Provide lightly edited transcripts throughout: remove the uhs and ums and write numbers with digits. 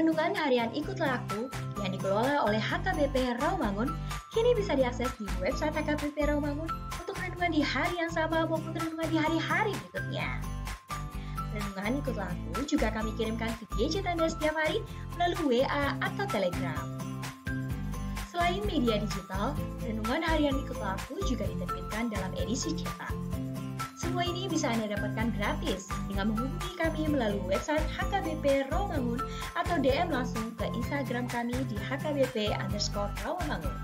Renungan harian Ikutlah Aku yang dikelola oleh HKBP Rawamangun kini bisa diakses di website HKBP Rawamangun untuk renungan di hari yang sama maupun renungan di hari-hari berikutnya. Renungan Ikutlah Aku juga kami kirimkan ke gadget Anda setiap hari melalui WA atau Telegram. Selain media digital, renungan harian Ikutlah Aku juga diterbitkan dalam edisi cetak. Semua ini bisa Anda dapatkan gratis dengan menghubungi kami melalui website HKBP Rawamangun atau DM langsung ke Instagram kami di HKBP_Rawamangun.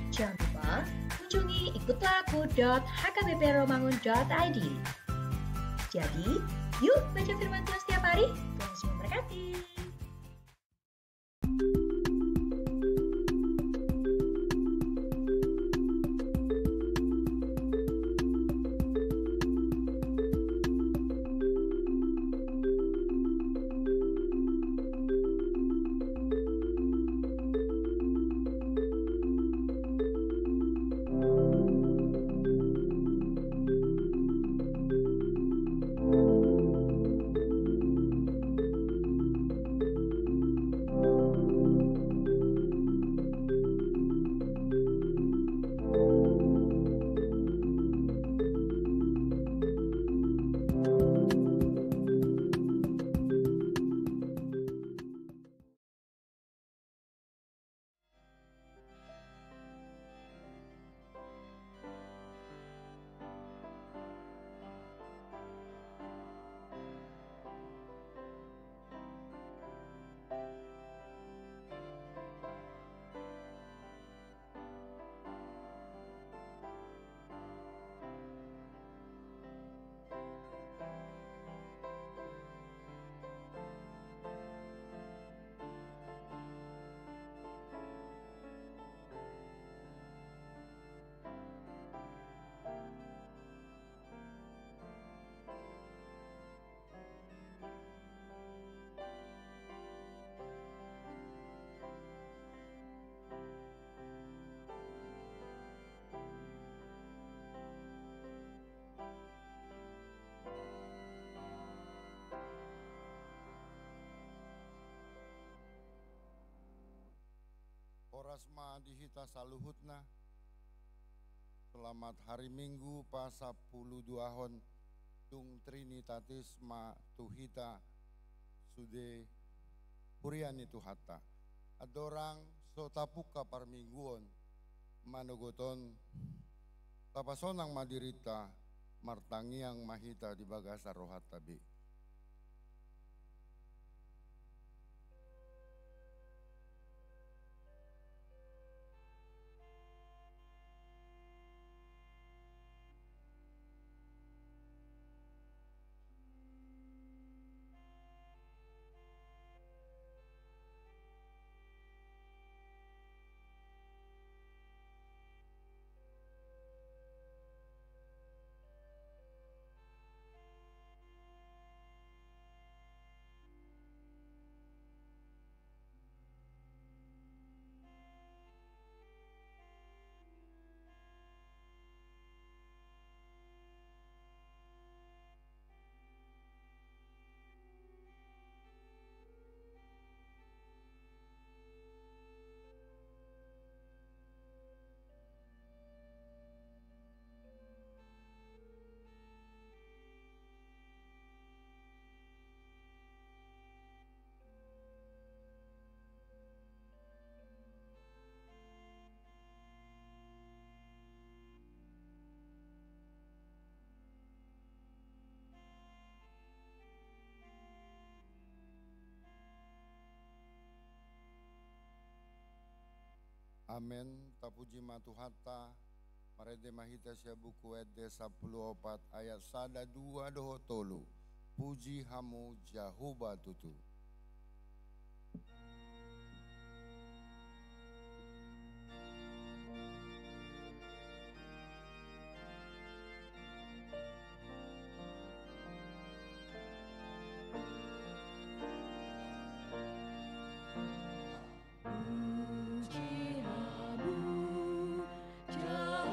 Jangan lupa kunjungi ikutlahAku.hkbprawamangun.id. Jadi, yuk baca firman Tuhan setiap hari. Tuhan Yesus memberkati. Orasma dihita saluhutna. Selamat hari Minggu pa 10 hon tung Trinitatis ma tuhita sude huriani tuhata. Adorang so tapuka parmingguon manugoton tapasonang madirita martangiang mahita di bagasa rohat tabi. Amen. Tapuji matuhata marede mahita siya buku ede 14 ayat 1 2 doho tolu. Puji hamu Jahuba tutu. Jehovah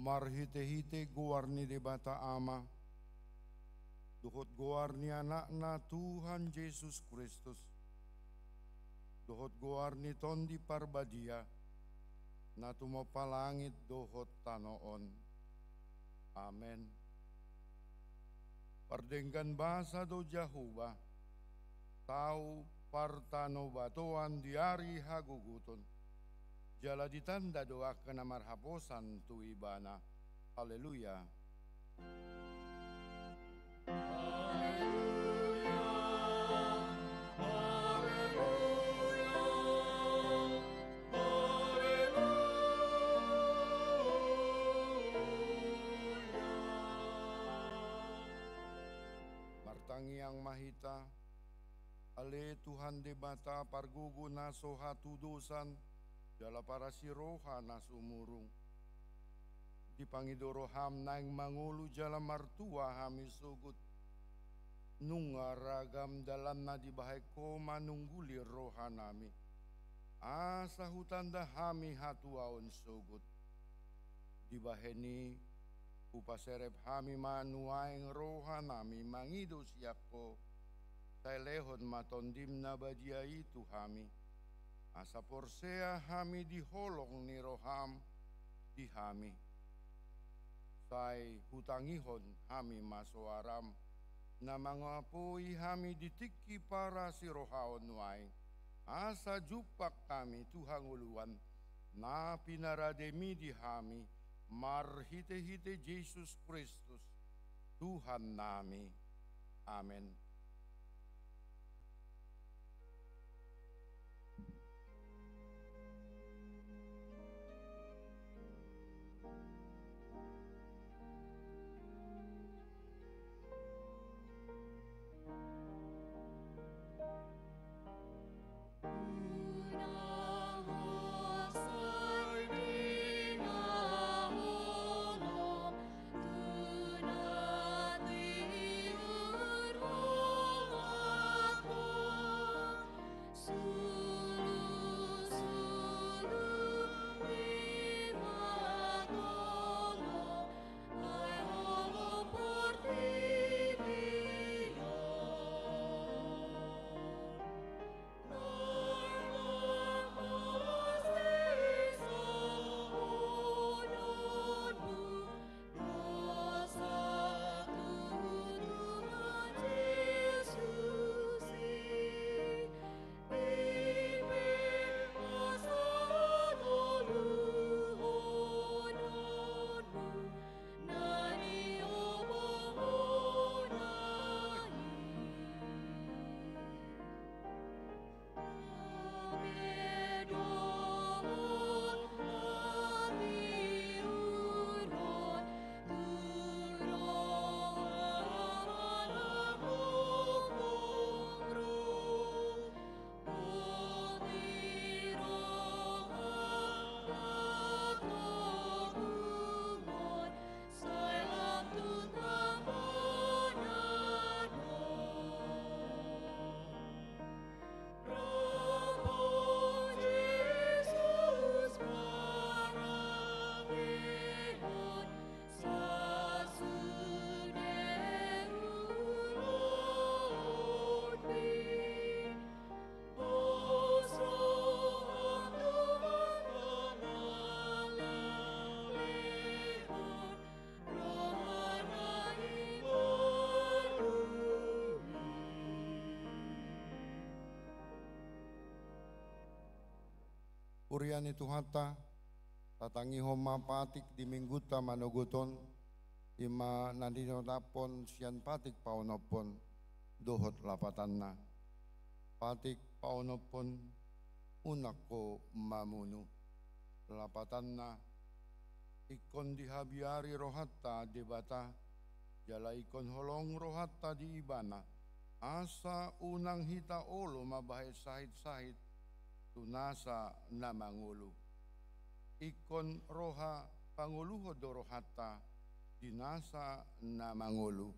marhite-hite guarni de bata ama, duhot guarni anakna Tuhan Yesus Kristus, duhot guarni tondi parbadia, na tumapalangit dohot tanoon. Amen. Pardenggan basa do Jahuba, tau partano batuan diari haguguton, jala ditanda doa kena marhaposan tu ibana. Haleluya. Martangi ang mahita, ale Tuhan de bata pargugu naso hatudusan, jala para siroha nasumurung. Di pangidoro ham naing mangulu jala martua hami sugut. Nunga ragam dalam na di bahay ko manungguli roha nami. Asa hutanda hami hatuaon sugut. Di bahay ni upaserep hami manuaing roha nami mangido siyak ko. Sa lehon matondim na badia itu hami. Asa porsea hami diholong ni roham di hami. Say hutangihon hami masoaram na mangapui hami ditiki para si rohaon waing. Asa jupak kami Tuhan uluan na pinarademi di hami marhite-hite Yesus Kristus Tuhan nami. Amen. Uriani Tuhata, tatangi homa patik di mingguta manoguton, ima nandinotapon sian patik paunopon, dohot lapatanna. Patik paunopon, unako mamunu. Lapatanna, ikon dihabiari rohatta debata, jala ikon holong rohatta di ibana, asa unang hita olo mabahay sahit-sahit, tunasa na mangulu. Ikon roha panguluho dorohata dinasa na mangulu.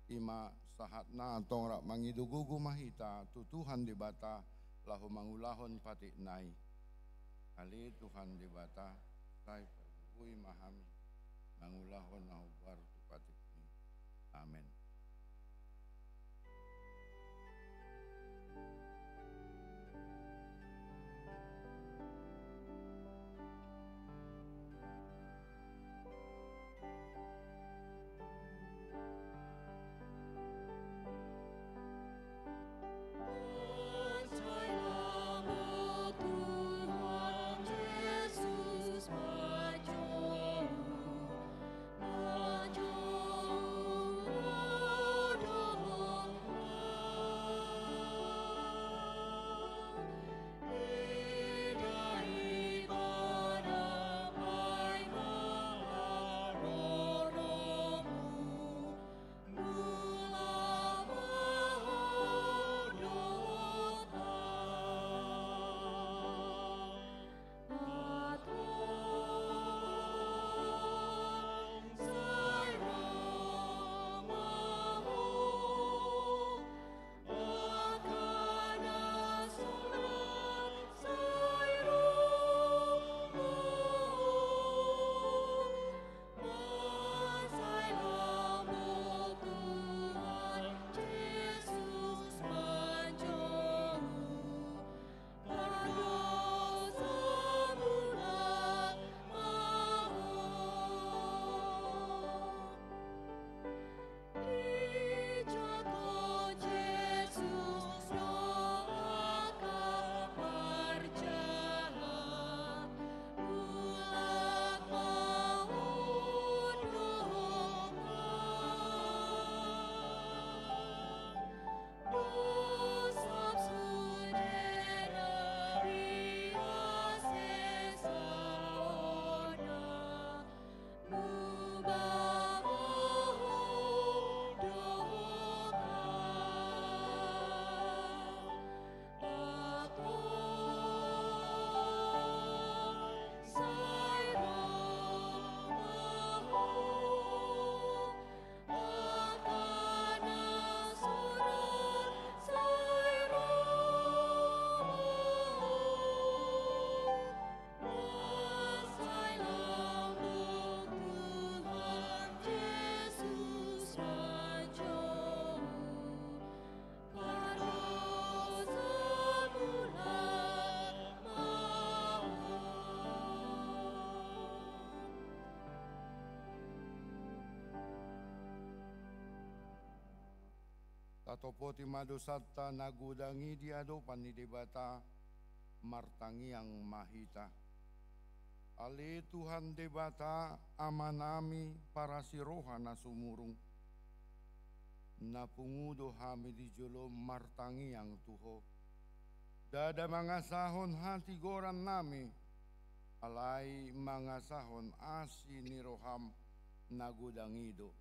Ima sahat na atong rak mangidugugu mahita tutuhan di bata lahu mangulahon pati nai. Ali Tuhan di bata say perbuhi mahami nangulahon na hubar tupatik ni. Amen. Tatopo ti madosatta nagudangi di ado panidebata martangi ang mahita. Ali Tuhan debata amanami para siroha na sumurung. Napungudo hami di jolo martangi ang tuho. Dada mangasahon hati goran nami. Alay mangasahon asi ni roham nagudangido.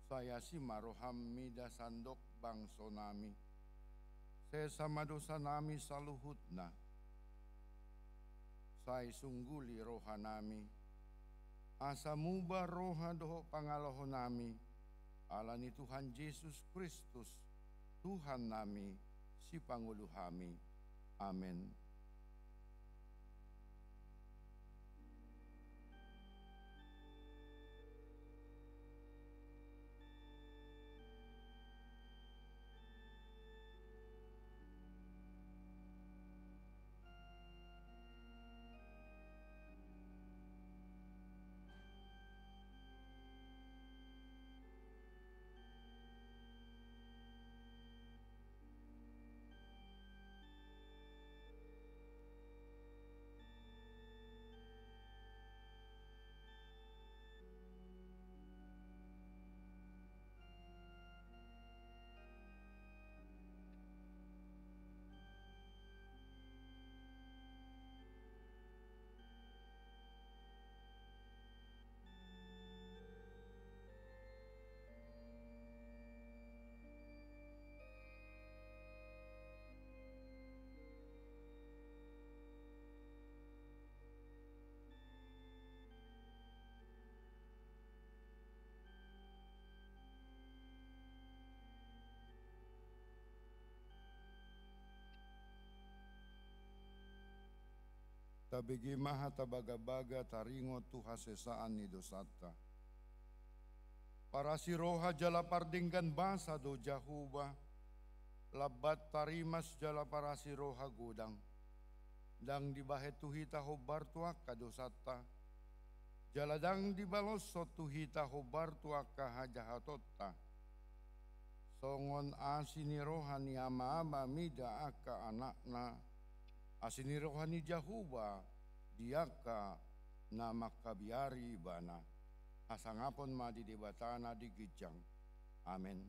Saya si maroham mida sandok bangso nami. Sesama dosa nami saluhut na. Saya sungguli roha nami. Asa muba roha doho pangaloho nami. Ala ni Tuhan Yesus Kristus, Tuhan nami, si Pangulo kami. Amen. tabigi maha tabaga-baga taringo tu hasesaan ni dosata. Para si roha jala pardinggan basa do jahuba, labat tarimas jala para si roha gudang. Dang dibahet tuhita hobar tuak kadosata, jaladang dibalosot tuhita hobar tuak kahajahatotta. Songon asini rohani ama-ama mida aka anakna, asini rohani jahuba diaka na makabiari bana. Asangapon madi debatana di gijang. Amin.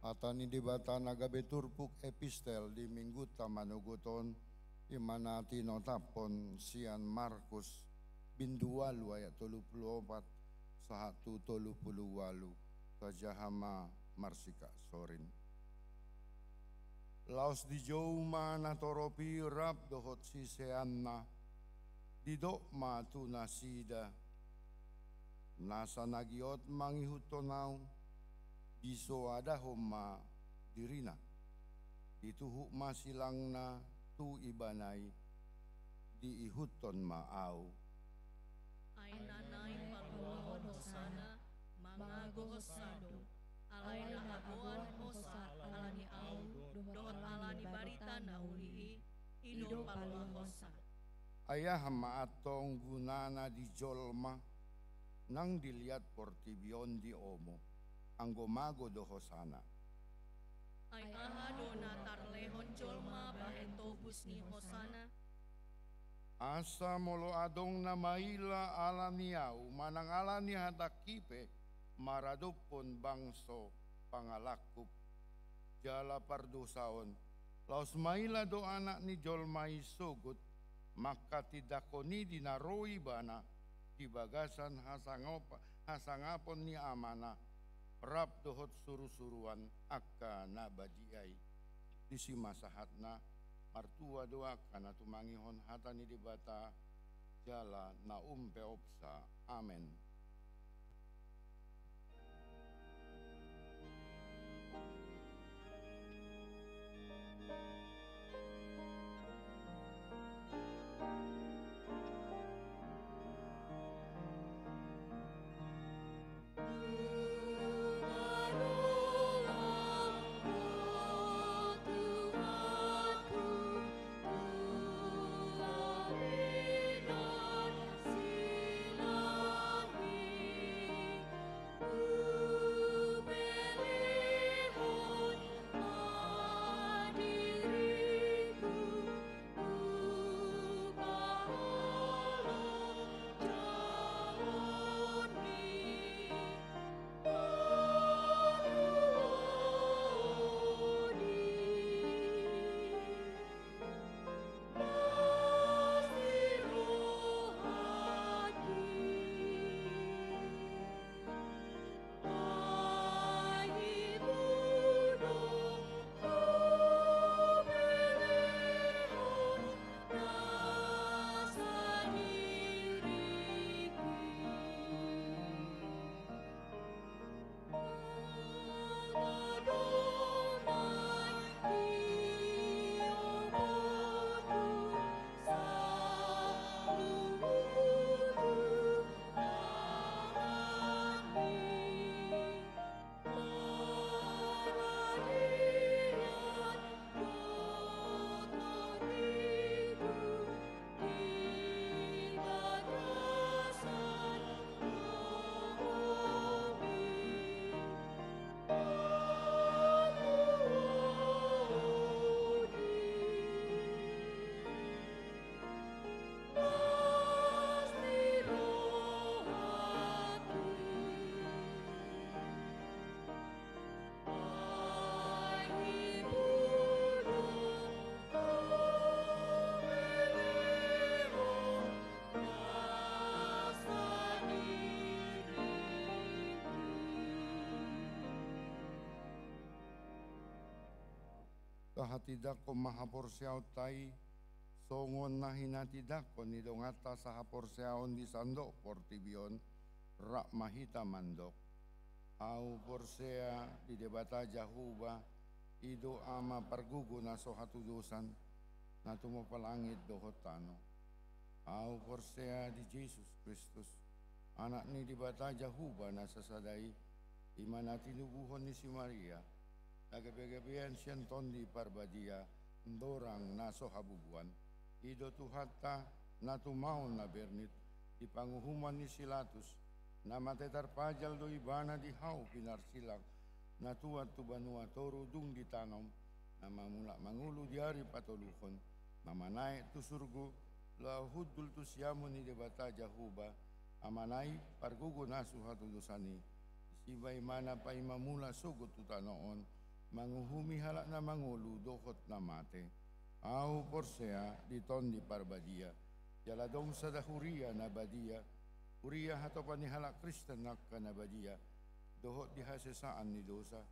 Atani dibata nagabe turpuk epistel di minggu tamanuguton imanati notapon sian Markus bindualu ayat 34 sahatu 38 kajahama marsika sorin. Laos di jauma natoropi rap dohot siseanna didok matu nasida nasa nagiot mangihutonau iso ada homa dirina dituhuk masilangna tu ibanai diihuton maau ay nanay pagwahon hosana mangago hosado alay nakabuan hosa alani au dohot alani barita nauli ido palwa hosa ayah maatong gunana di jolma nang dilihat portibion di omo anggomago do hosana. Ay ahado na tarlehon jolma bahentobus ni hosana. Asa molo adong na maila alaniau manang alani hatakipe maradupon bangso pangalakup jala pardosaon. Laos maila do anak ni jolma isugut maka tidakoni dinaroi bana di bagasan hasangapon ni amana. Rap dohot suru-suruan akka na badiay disi masahatna martua doa kana tumangihon hatani dibata jala na umpeopsa. Amen. tahatidak ko mahaporsyaw tay, songon na hinatidak ko nidongata sa haporsyaon di sando portibion, rak mahita mandok. Au porsea di debata jahuba, ido ama pargugo na so hatudusan, na tumapalangit dohotano. Au porsea di Jesus Kristus, anak ni debata jahuba na sasadai, imana tinubuhon ni si Maria, nagabi-gabihan siyan tondi parbadia, ndorang naso habubuan, ido tuhata na tumaon na bernit, di panguhuman ni Silatus, na matetar pajal do ibana di hau pinarsilang, na tuat tu banua toru dung ditanom, na mamula mangulu diari patoluhon, na manai tu surgu, la hudul tu siamu ni debata jahuba, amanai pargugo nasu hatudusani, sibay mana pa imamula sugot tu tanoon, manguhumi halak na mangulu dokot na mate, au porsea di tondi parbadia, jaladong sa dahuria na badia, Uriya hatopan ni halak Kristen nakka na badia, dohot dihasesaan ni dosa,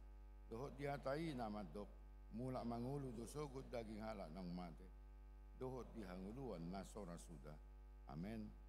dohot dihatai na madok, mula mangulu dosogod daging halak ng mate, dohot dihanguluan na sorasuda. Amen.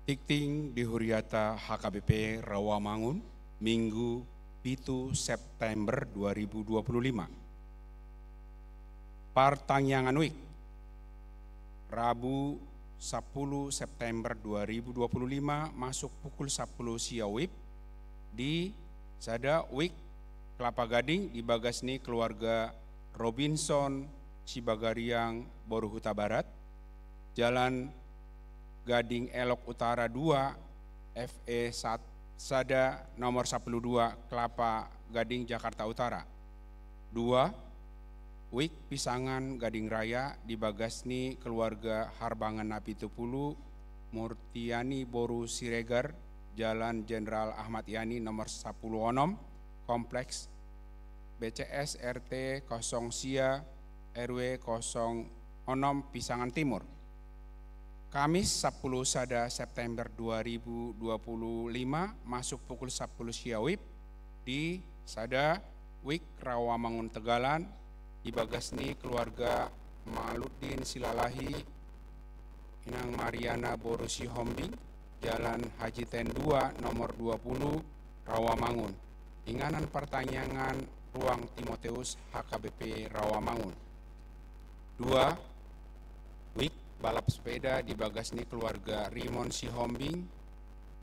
Tikting di Huriata HKBP Rawamangun, Minggu 7 September 2025. Partangyangan Week, Rabu 10 September 2025 masuk pukul 10 siawib di Sada Week Kelapa Gading di Bagasni keluarga Robinson Sibagariang Boruhuta Barat, Jalan Gading Elok Utara 2 FE Sada nomor 12 Kelapa Gading Jakarta Utara. 2. Wik Pisangan Gading Raya di Bagasni keluarga Harbangan Napi Tupulu Murtiani Boru Siregar, Jalan Jenderal Ahmad Yani nomor 10 Onom, Kompleks BCS RT 0 Sia RW 0 Onom Pisangan Timur. Kamis 10 Sada September 2025 masuk pukul 10 siawib di Sada Wik Rawamangun Tegalan di Bagasni keluarga Maluddin Silalahi Inang Mariana Borusi Hombing, Jalan Haji Ten 2 nomor 20 Rawamangun. Inganan pertanyaan Ruang Timoteus HKBP Rawamangun. 2. Wik balap sepeda di Bagasni keluarga Rimon Sihombing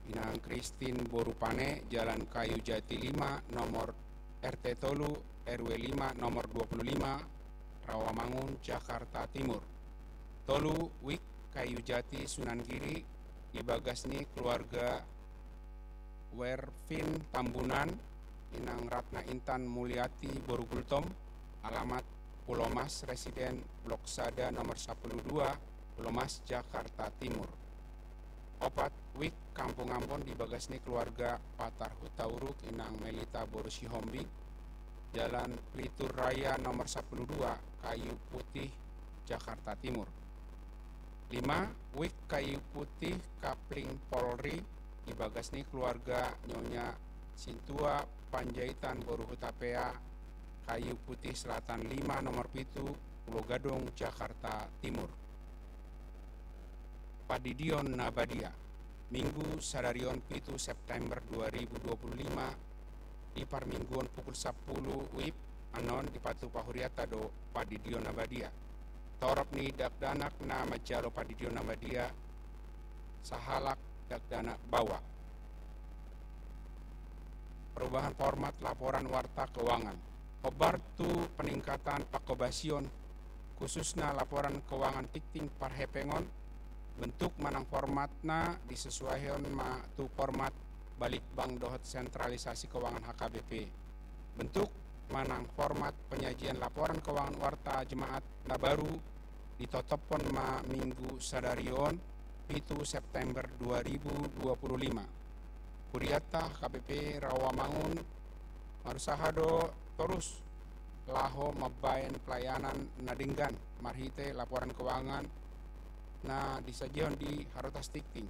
Inang Kristin Borupane, Jalan Kayu Jati 5 nomor RT Tolu RW 5 nomor 25 Rawamangun Jakarta Timur. Tolu Wik Kayu Jati Sunan Giri di Bagasni keluarga Wervin Tambunan Inang Ratna Intan Mulyati Borugultom, alamat Pulau Mas, Residen Blok Sada nomor 12 Pulau Mas, Jakarta Timur. 4. Wik Kampung Ambon di Bagasni keluarga Patar Hutauruk Inang Melita Borusi Hombing, Jalan Plitur Raya nomor 12 Kayu Putih, Jakarta Timur. 5. Wik Kayu Putih Kapling Polri di Bagasni keluarga Nyonya Sintua Panjaitan Boruhutapea, Kayu Putih Selatan 5 nomor 7 Pulau Gadung, Jakarta Timur. Padidion Nabadia, Minggu Sadarion 7 September 2025 di Parmingguan pukul 10 WIB anon di Patu Pahuriata do Padidion Nabadia. Torop ni dakdanak na majalo Padidion Nabadia sahalak dakdanak bawa. Perubahan format laporan warta keuangan. Obartu peningkatan pakobasion khususnya laporan keuangan tikting parhepengon bentuk manang formatna disesuaikan ma tu format balik bank dohot sentralisasi keuangan HKBP. Bentuk manang format penyajian laporan keuangan warta jemaat na baru ditotopon ma minggu sadarion 7 September 2025. Kuriata KBP Rawamangun marusahado terus laho mabayan pelayanan nadinggan marhite laporan keuangan na disajion di harotas tikting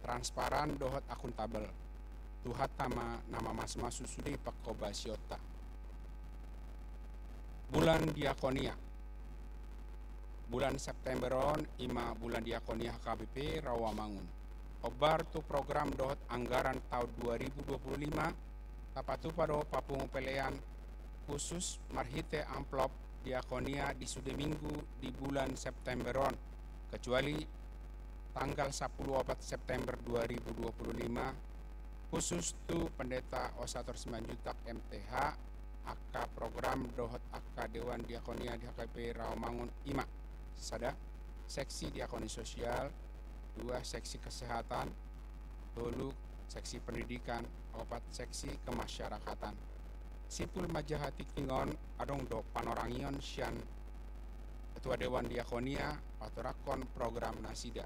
transparan dohot akuntabel tuhat nama mas susudi pakobasiota. Bulan diakonia bulan Septemberon ima bulan diakonia KBP Rawamangun. Obar tu program dohot anggaran tahun 2025 tapatu pado papung pelean khusus marhite amplop diakonia di sude minggu di bulan Septemberon kecuali tanggal 10 September 2025 khusus tu pendeta Osator 9 juta MTH AK program dohot AK Dewan Diakonia di HKP Rawamangun IMA sada seksi diakoni sosial 2 seksi kesehatan, 3 seksi pendidikan, 4 seksi kemasyarakatan. Sipul Majahati Tingon adong do panorangion sian Ketua Dewan Diakonia paturakon program nasida.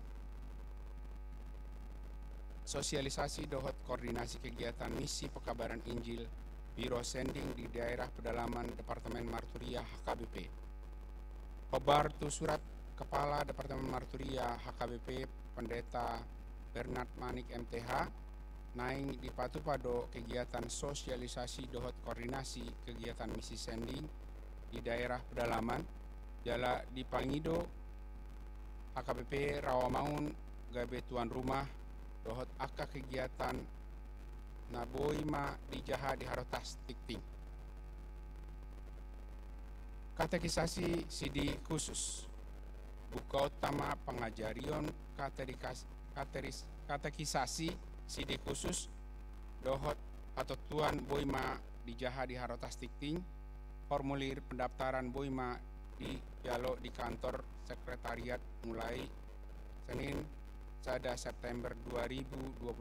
Sosialisasi dohot koordinasi kegiatan misi pekabaran Injil Biro Sending di daerah pedalaman Departemen Marturia HKBP. Obar tu surat Kepala Departemen Marturia HKBP Pendeta Bernard Manik MTH naing di patu pado kegiatan sosialisasi dohot koordinasi kegiatan misi sending di daerah pedalaman jala di Pangido HKBP Rawamangun gabe tuan rumah dohot aka kegiatan na boima di jaha di harotas tikting. Katekisasi sidi khusus buka utama pengajarion katekisasi sidi khusus dohot atau tuan boima di jaha di harotas tikting. Formulir pendaftaran boima di jalo di kantor sekretariat mulai Senin 1 September 2025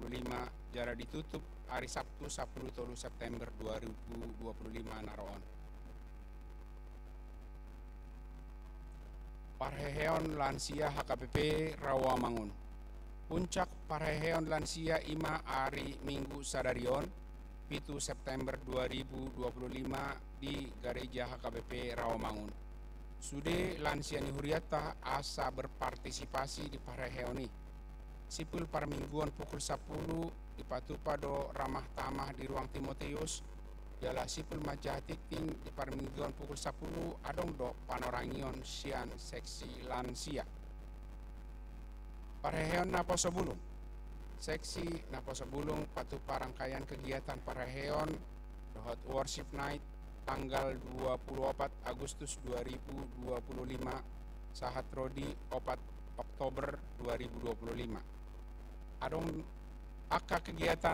jara ditutup hari Sabtu 10 September 2025 naroon. Parheheon lansia HKBP Rawamangun. Puncak parheheon lansia ima hari Minggu sadarion 7 September 2025 di Gereja HKBP Rawamangun. Sude lansia ni huriata asa berpartisipasi di parheheoni. Sipul parmingguan pukul 10 di Patupado Ramah Tamah di ruang Timotius. Jala sipul majah tikting di parmingguan pukul 10 adong do panorangion sian seksi lansia. Parheheon naposo bulung. Seksi naposo bulung patupa rangkaian kegiatan parheheon dohot worship night tanggal 24 Agustus 2025 sahat rodi 4 Oktober 2025. Adong aka kegiatan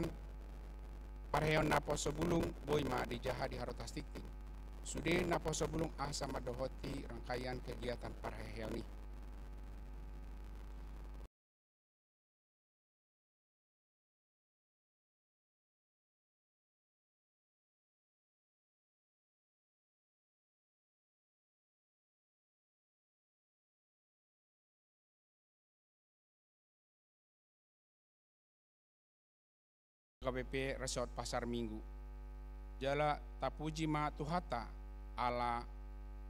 parheon naposo bulung boima di jaha di harotas tikting. Sude naposo bulung asa madohoti rangkaian kegiatan parheheoni. HKBP Resort Pasar Minggu. Jala tapuji ma tuhata ala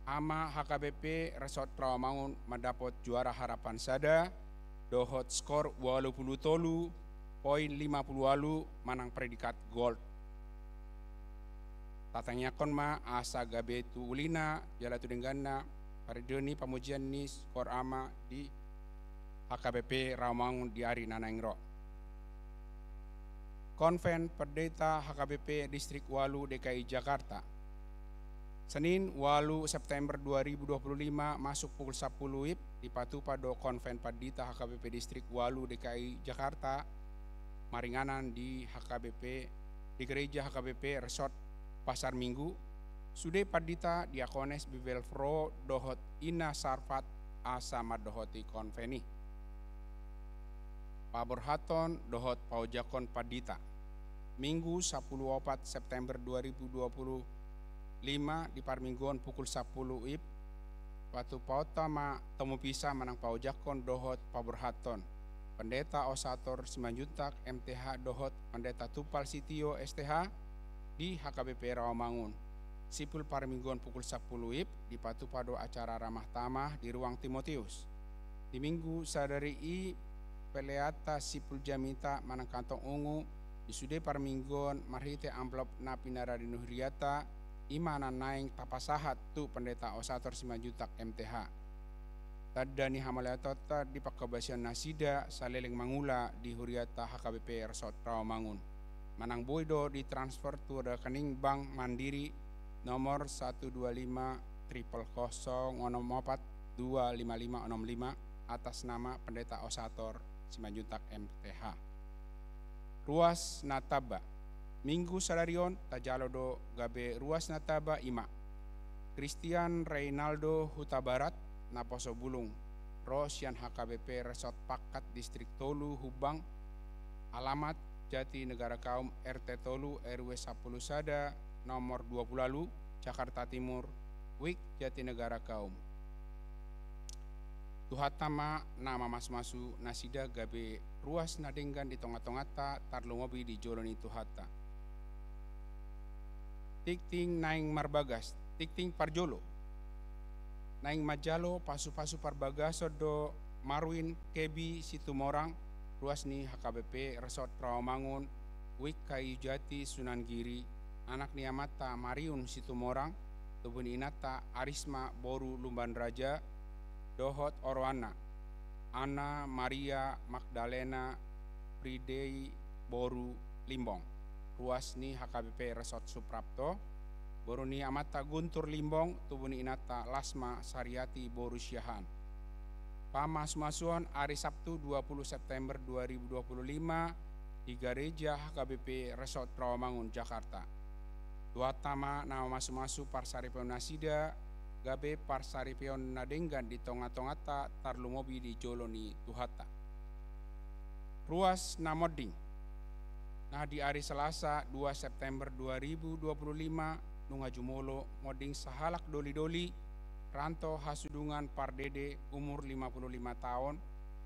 ama HKBP Resort Rawamangun mendapat juara harapan sada dohot skor 83.50 manang predikat gold. Tatanyakon ma asa gabe tu ulina jala tu denggana paridoni pamujian ni skor ama di HKBP Rawamangun di hari nanaingro. Konven Pendeta HKBP Distrik Walu DKI Jakarta. Senin 8 September 2025 masuk pukul 10 WIB di Patupado Konven Pendeta HKBP Distrik Walu DKI Jakarta. Maringanan di Gereja HKBP Resort Pasar Minggu. Sude Pendeta Diakones Bivelfro dohot ina sarfat asa madohoti konveni. Paborhaton dohot paujakon Pendeta. Minggu 14 September 2025 di parmingguan pukul 10 WIB Patu pauta ma temu pisah manang paujakon dohot paborhaton. Pendeta Osator Simanjuntak MTH dohot Pendeta Tupal Sitio STH di HKBP Rawamangun. Sipul parmingguan pukul 10 WIB di Patupado acara ramah tamah di ruang Timotius. Di minggu sadari i peleata sipul jamita manang kantong ungu di sude parmingguan marhite amplop na pinara di nuhriata imana naing tapasahat tu Pendeta Osator Simanjuntak MTH. Tadani hamalatota di pakabasian nasida saleleng mangula di huriata HKBP Resort Rawamangun. Manang boydo di transfer tu rekening Bank Mandiri nomor 125-000-4255565 atas nama Pendeta Osator Simanjuntak MTH. Ruas Nataba. Minggu sadarion tajalodo gabe ruas Nataba ima. Christian Reynaldo Huta Barat naposo bulung. Rosian HKBP Resort Pakat Distrik Tolu Hubang. Alamat Jati Negara Kaum RT Tolu RW 10 Sada nomor 20 lalu Jakarta Timur Wik Jati Negara Kaum. Tuhatama nama mas-masu nasida gabe ruas nadenggan di tonga-tongata tarlungobi di joloni tuhata. Tikting naing marbagas, tikting parjolo. Naing majalo pasu-pasu parbagaso do Marwin Kebi Situmorang, ruas ni HKBP Resort Rawamangun, Wik Kayu Jati Sunan Giri, anak niamata Mariun Situmorang, tubun inata Arisma Boru Lumban Raja, dohot Orwana, Ana Maria Magdalena Pridei Boru Limbong. Ruas ni HKBP Resort Suprapto. Boru ni amata Guntur Limbong, tubuni inata Lasma Sariati Boru Syahan. Pamas-masuan hari Sabtu 20 September 2025 di Gereja HKBP Resort Rawamangun, Jakarta. Tuatama nama masu-masu Parsaripion Nasida, gabe Parsaripion Nadenggan di tonga-tongata tarlumobi di Joloni Tuhata. Ruas Namoding. Nah di hari Selasa 2 September 2025 nunga jumolo moding sahalak doli-doli ranto hasudungan Pardede umur 55 tahun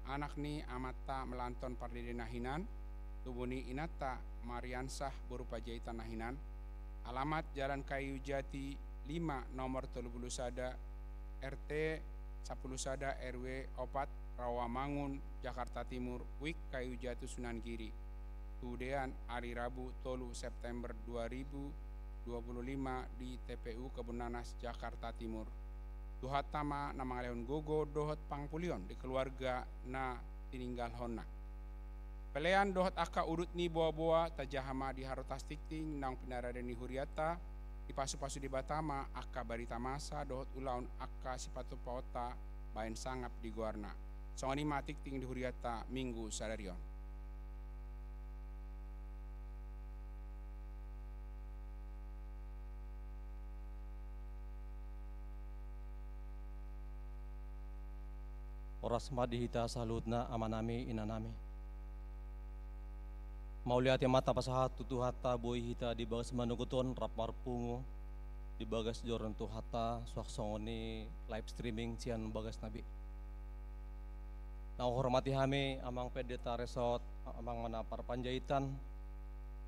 anak ni amata melanton Pardede Nahinan tubuni inata Mariansah berupa jahitan Nahinan alamat Jalan Kayu Jati 5 nomor 31 RT 10 Sada RW 4 Rawamangun, Jakarta Timur, Wik Kayu Jati Sunan Giri. Tudean hari Rabu 3 September 2025 di TPU Kebun Nanas, Jakarta Timur. Tuhatama nama Leon Gogo dohot pangpulion di keluarga na tininggal honna. Pelean dohot aka urut ni boa-boa tajahama di harotas tikting nang pinaraden ni Huriata di pasu-pasu di Batama aka barita masa dohot ulaun aka sipatu paota bain sangap di Guarna. Songani matik ting di Huriata Minggu Sadarion. Oras madihita saludna amanami inanami. Mauliati mata pasahat tutuhata boy hita di bagas manuguton rapar pungo di bagas joran tuhata suaksongoni live streaming cian bagas nabi. Nah hormati kami amang Pendeta Resort amang manapar Panjaitan.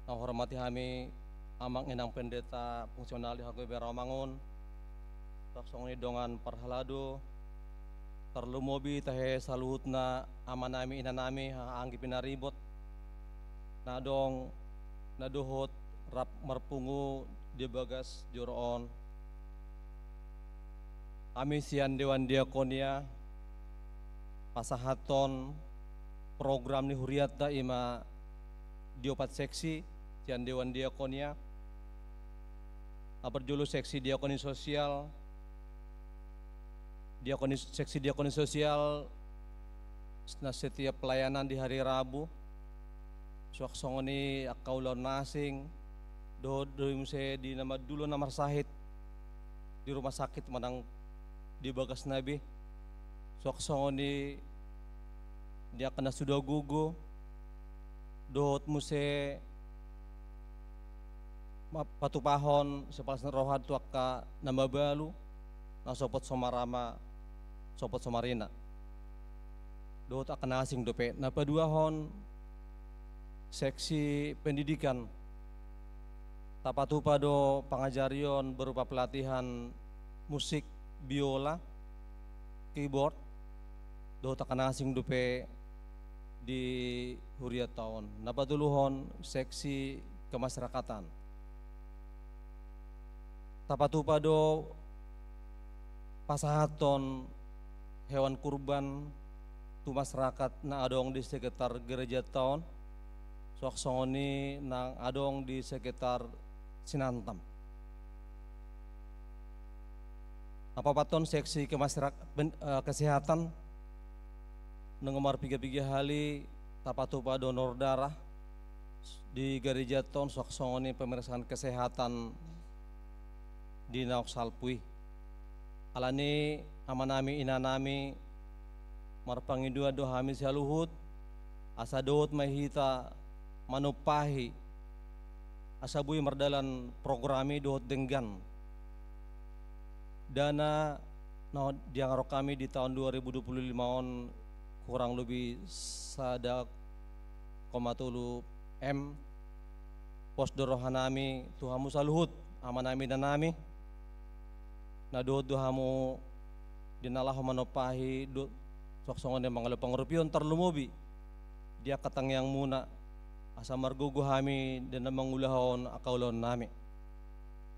Nah hormati kami amang inang pendeta fungsional di HKBP Rawamangun. Suaksongoni dongan parhalado tarlumobi tahe saluhutna amanami inanami haanggi pinaribot nadong naduhot rap marpungu di bagas joron kami sian Dewan Diakonia pasahaton program ni Huriata ima diopat seksi sian Dewan Diakonia aperjulu seksi diakoni sosial seksi diakoni sosial na setiap pelayanan di hari Rabu suaksongoni akaulon nasing doimse di nama dulu namar sahid di rumah sakit manang di bagas nabi suaksongoni dia kena sudah gugu dohot muse patupahon sepalas rohat tuaka nama balu na sopot somarama sopot somarina dohot akan asing dope na paduahon seksi pendidikan tapatupa do pangajarion berupa pelatihan musik biola keyboard dohot akan asing dope di Huriat tahun napatuluhon seksi kemasyarakatan tapatupa do pasahaton hewan kurban tu masyarakat na adong di sekitar gereja tahun suaksongoni nang adong di sekitar Sinantam. Apapaton seksi kesehatan nengomar piga-piga hali tapatupa donor darah di gereja tahun suaksongoni pemeriksaan kesehatan di Naok Salpui. Alani amanami inanami marpangidua dohami sialuhut asa dohut mahita manupahi asabui mardalan programi dohut denggan dana no diangarok kami di tahun 2025 on kurang lebih sada 0,3 M pos dorohanami tuhamu saluhut amanami danami na dohamu dinalah manopahi soksongon yang mengalu pengurupion terlumubi dia katang yang muna asa margugu hami dan mangulahon akaulon nami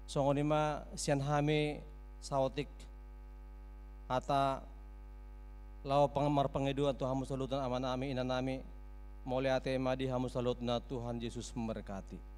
songon ima sian hami saotik ata lao pangamar pangeduan tuhamu salutan amanami inanami Mulia tema di hamu salutna Tuhan Yesus memberkati.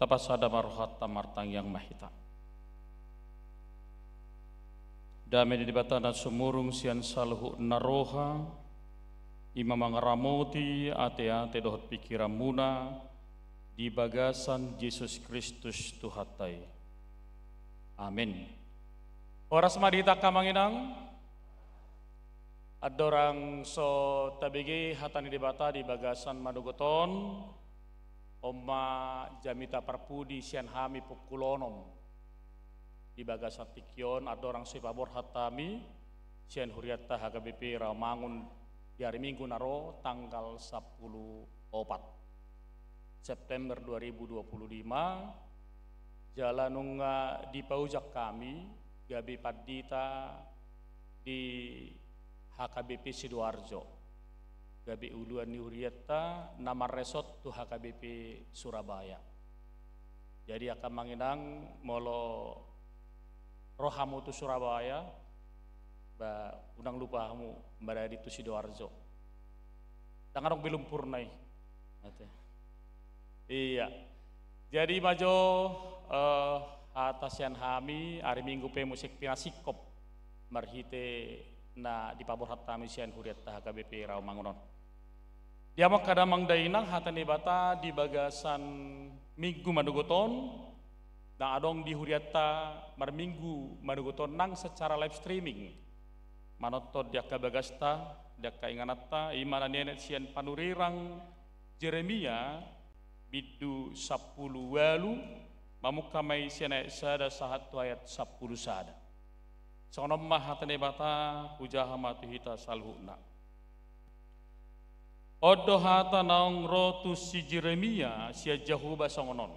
tapasada marohata martang yang mahita. Dame di batana sumurung sian salhu naroha, imam ngaramoti ate dohot pikiran muna di bagasan Yesus Kristus Tuhatai. Amin. Oras madita kamanginang, adorang so tabigi hatani dibata di bagasan madugoton, Oma jamita parpudi sian hami pukulonom di bagasan tikyon adorang sipabor hatami sian huriata HKBP Rawamangun di hari Minggu naro tanggal 10 September 2025 jalanunga di paujak kami gabi padita di HKBP Sidoarjo gabi uluan ni huriata nama resort tu HKBP Surabaya. Jadi akan manginang molo rohamu tu Surabaya ba unang lupa kamu berada di tu Sidoarjo. Tangarong belum purnai. Iya. Jadi majo atasian hami hari Minggu pe musik pinasikop marhite na di pabor hatami sian huriata HKBP Rawamangun. Diamak kadamang dainang hatani bata di bagasan Minggu madugoton na adong di huriata marminggu madugoton nang secara live streaming manotot diaka bagasta diaka inganata imana nenek sian panurirang Jeremia bidu 10 walu mamukamai sian sada sahat ayat 10 sada sonom mah hatani bata hujaha matuhita salhuna. Odo hata naong rotu si Jeremia sia Jahuba songonon.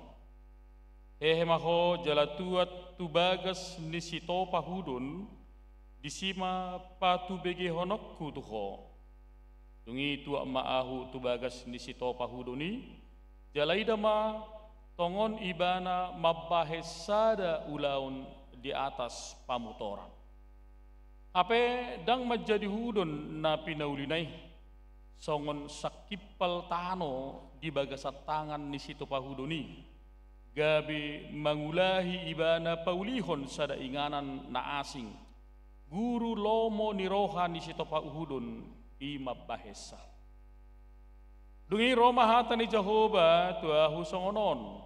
Hehe maho jalatuat tubagas nisito pahudun disima patu bege honokku tuho. Tungi tua maahu tubagas nisito pahuduni jalaida ma tongon ibana mabahesada ulaun di atas pamutoran. Ape dang menjadi hudun na pinaulinai songon sakipal tano di bagasat tangan ni situ pahuduni gabi mangulahi ibana paulihon sada inganan na asing guru lomo ni roha ni situ pahudun ima bahesa dungi Roma hata ni Jehovah tuahu songonon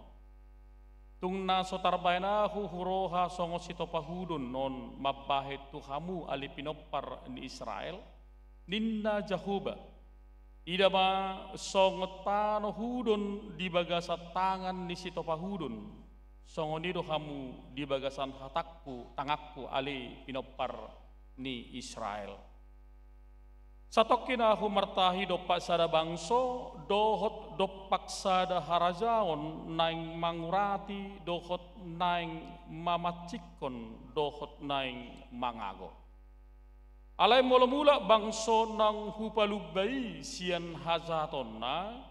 tung na sotarbainahu huroha songo situ pahudun non mabahe tuhamu alipinopar ni Israel ninna Jehovah ida ma songotano hudon di bagasat tangan ni sito pahudon songonido hamu di bagasan hatakku tangakku ali pinopar ni Israel satokin aku martahi dopak sada bangso dohot dopak sada harajaon naing mangurati dohot naing mamacikon dohot naing mangago. Alai mula-mula bangso nang hupalubai sian hazatonna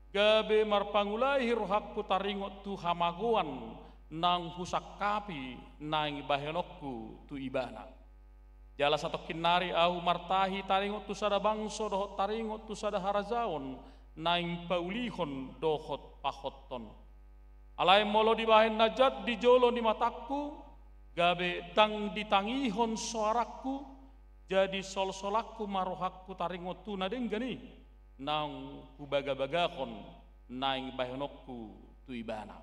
gabe marpangulai rohakku taringot tu hamagoan nang husakapi nang bahenokku tu ibana. Jala satu kinari au martahi taringot tu sada bangso dohot taringot tu sada harazaon nang paulihon dohot pahotton. Alai molo di bahen najat di jolo di mataku gabe dang ditangihon suaraku jadi sol-solakku marohakku taringot tu nadeng gani nang kubaga-bagakon naing bahenokku tu ibana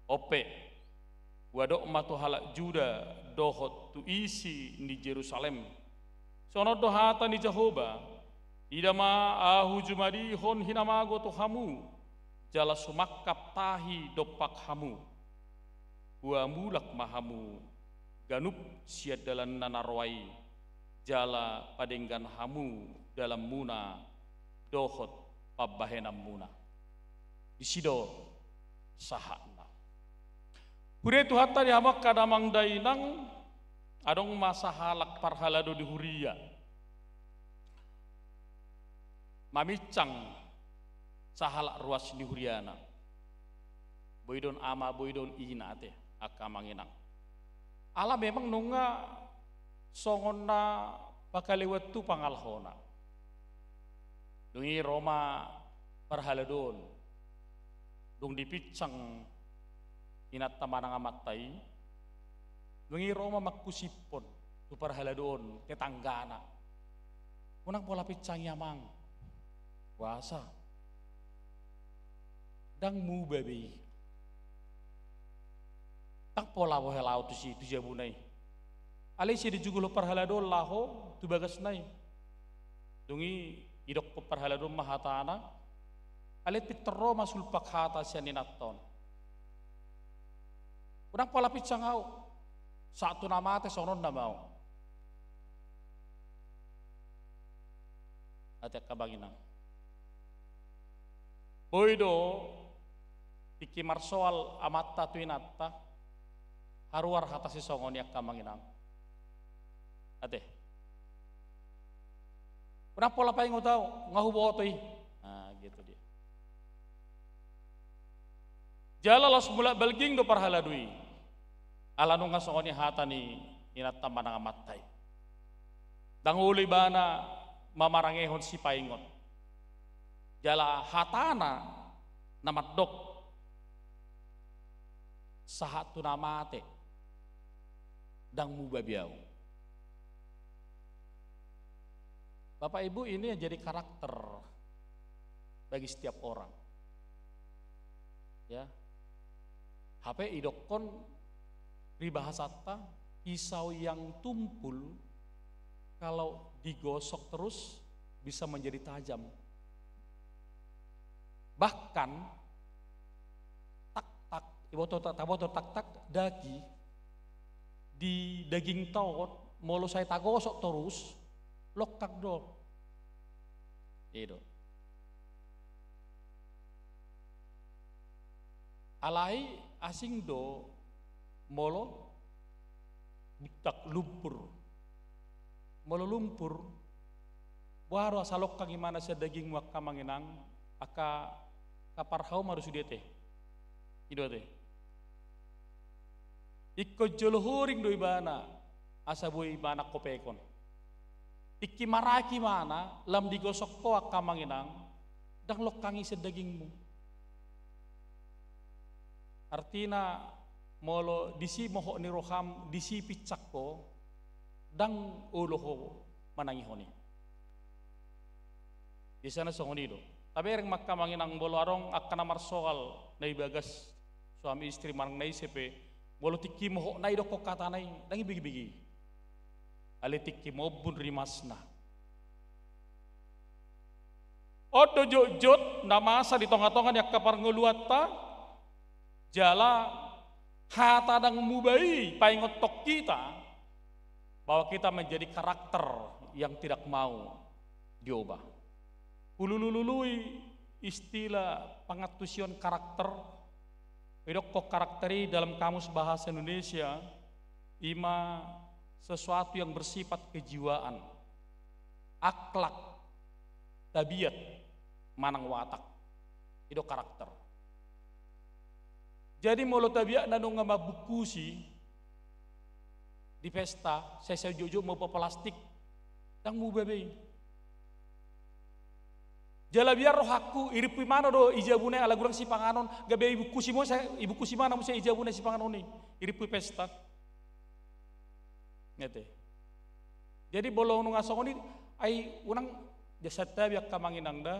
ope wadok matu halak juda dohot tu isi di Jerusalem sono dohata ni Jehovah idama ahu jumadi hon hinamago tu hamu jala sumakap tahi dopak hamu wa mulak mahamu ganup siad dalan nanarwai jala padenggan hamu dalam muna dohot pabahenam muna disido sahana hure tu hatta di hamak kadamang dainang adong masa halak parhalado di huria mamicang sahalak ruas di huriana boydon ama boydon ina te akamanginang ala memang nunga songonna pakalewat tu pangalhona dungi Roma parhaladon dung dipicang inat tamanang amatai, ngiro makusipon, tu parhaladon, ketanggana. Unang pola picang yamang, wasa, dang mu babi, tak pola bohelau tu si tu jabunai. Ali si dijugulo parhaladon laho tu bagas nai, dungi idok parhaladon mahatana, ali pitero masul pakhata siya ninaton. Unang pola picang au, satu nama te sonon namau. Ate kabanginang. Boydo iki marsoal amatta tuinatta haruar hata si songon yak kabanginang. Ate. Kenapa pola paing utau ngahubo toy. Nah, gitu dia. Jalalas mula balging do parhaladui. Alanu ngasongoni hata ni inatta manang amattai. Danguli bana mamarangehon si paingon. Jala hatana namadok sahatu namate dang mubabiau. Bapak Ibu, ini yang jadi karakter bagi setiap orang. Ya. HP idokon ribahasata pisau yang tumpul kalau digosok terus bisa menjadi tajam. Bahkan tak-tak, tak-tak dagi di daging tawot, molo saya tagosok terus, lokak do. Itu. Alai asing do, molo butak lumpur. Molo lumpur, baru asalok kang gimana sa daging wak kamanginang, aka kaparhau maru sudete, ido te. Ikko joluhuring do ibana, asa boy ibana kopekon. Iki maraki mana, lam digosok ko ak kamanginang, dang lokangi sa dagingmu. Artina molo disi moho ni roham, disi picak ko, dang uloho manangihoni. Di sana songoni do. Tapi yang makka manginang bolo arong akana marsoal na ibagas suami istri marang na isepe bolo tikki moho na ido ko katanay dangi bigi-bigi. Ali tikki mo bun rimasna. Odo jojot na masa di tonga-tongan yak kaparnguluata jala hata dang mubai paingot tok kita bahwa kita menjadi karakter yang tidak mau diubah. Ululului istilah pengatusion karakter, idok karakteri dalam kamus bahasa Indonesia, ima sesuatu yang bersifat kejiwaan, akhlak, tabiat, manang watak, idok karakter. Jadi molo tabiat nanu ngamabukusi di pesta, saya jojo mau plastik, dang mu bebe. Jala biar rohaku iri pimano do ijabune ala gurang si panganon gabe ibu kusimo saya ibu kusimana mo saya ijabune si panganon ni iri pi pesta. Ngete. Jadi bolong nu ngasongoni ai unang jasa tabi ak kamanginangda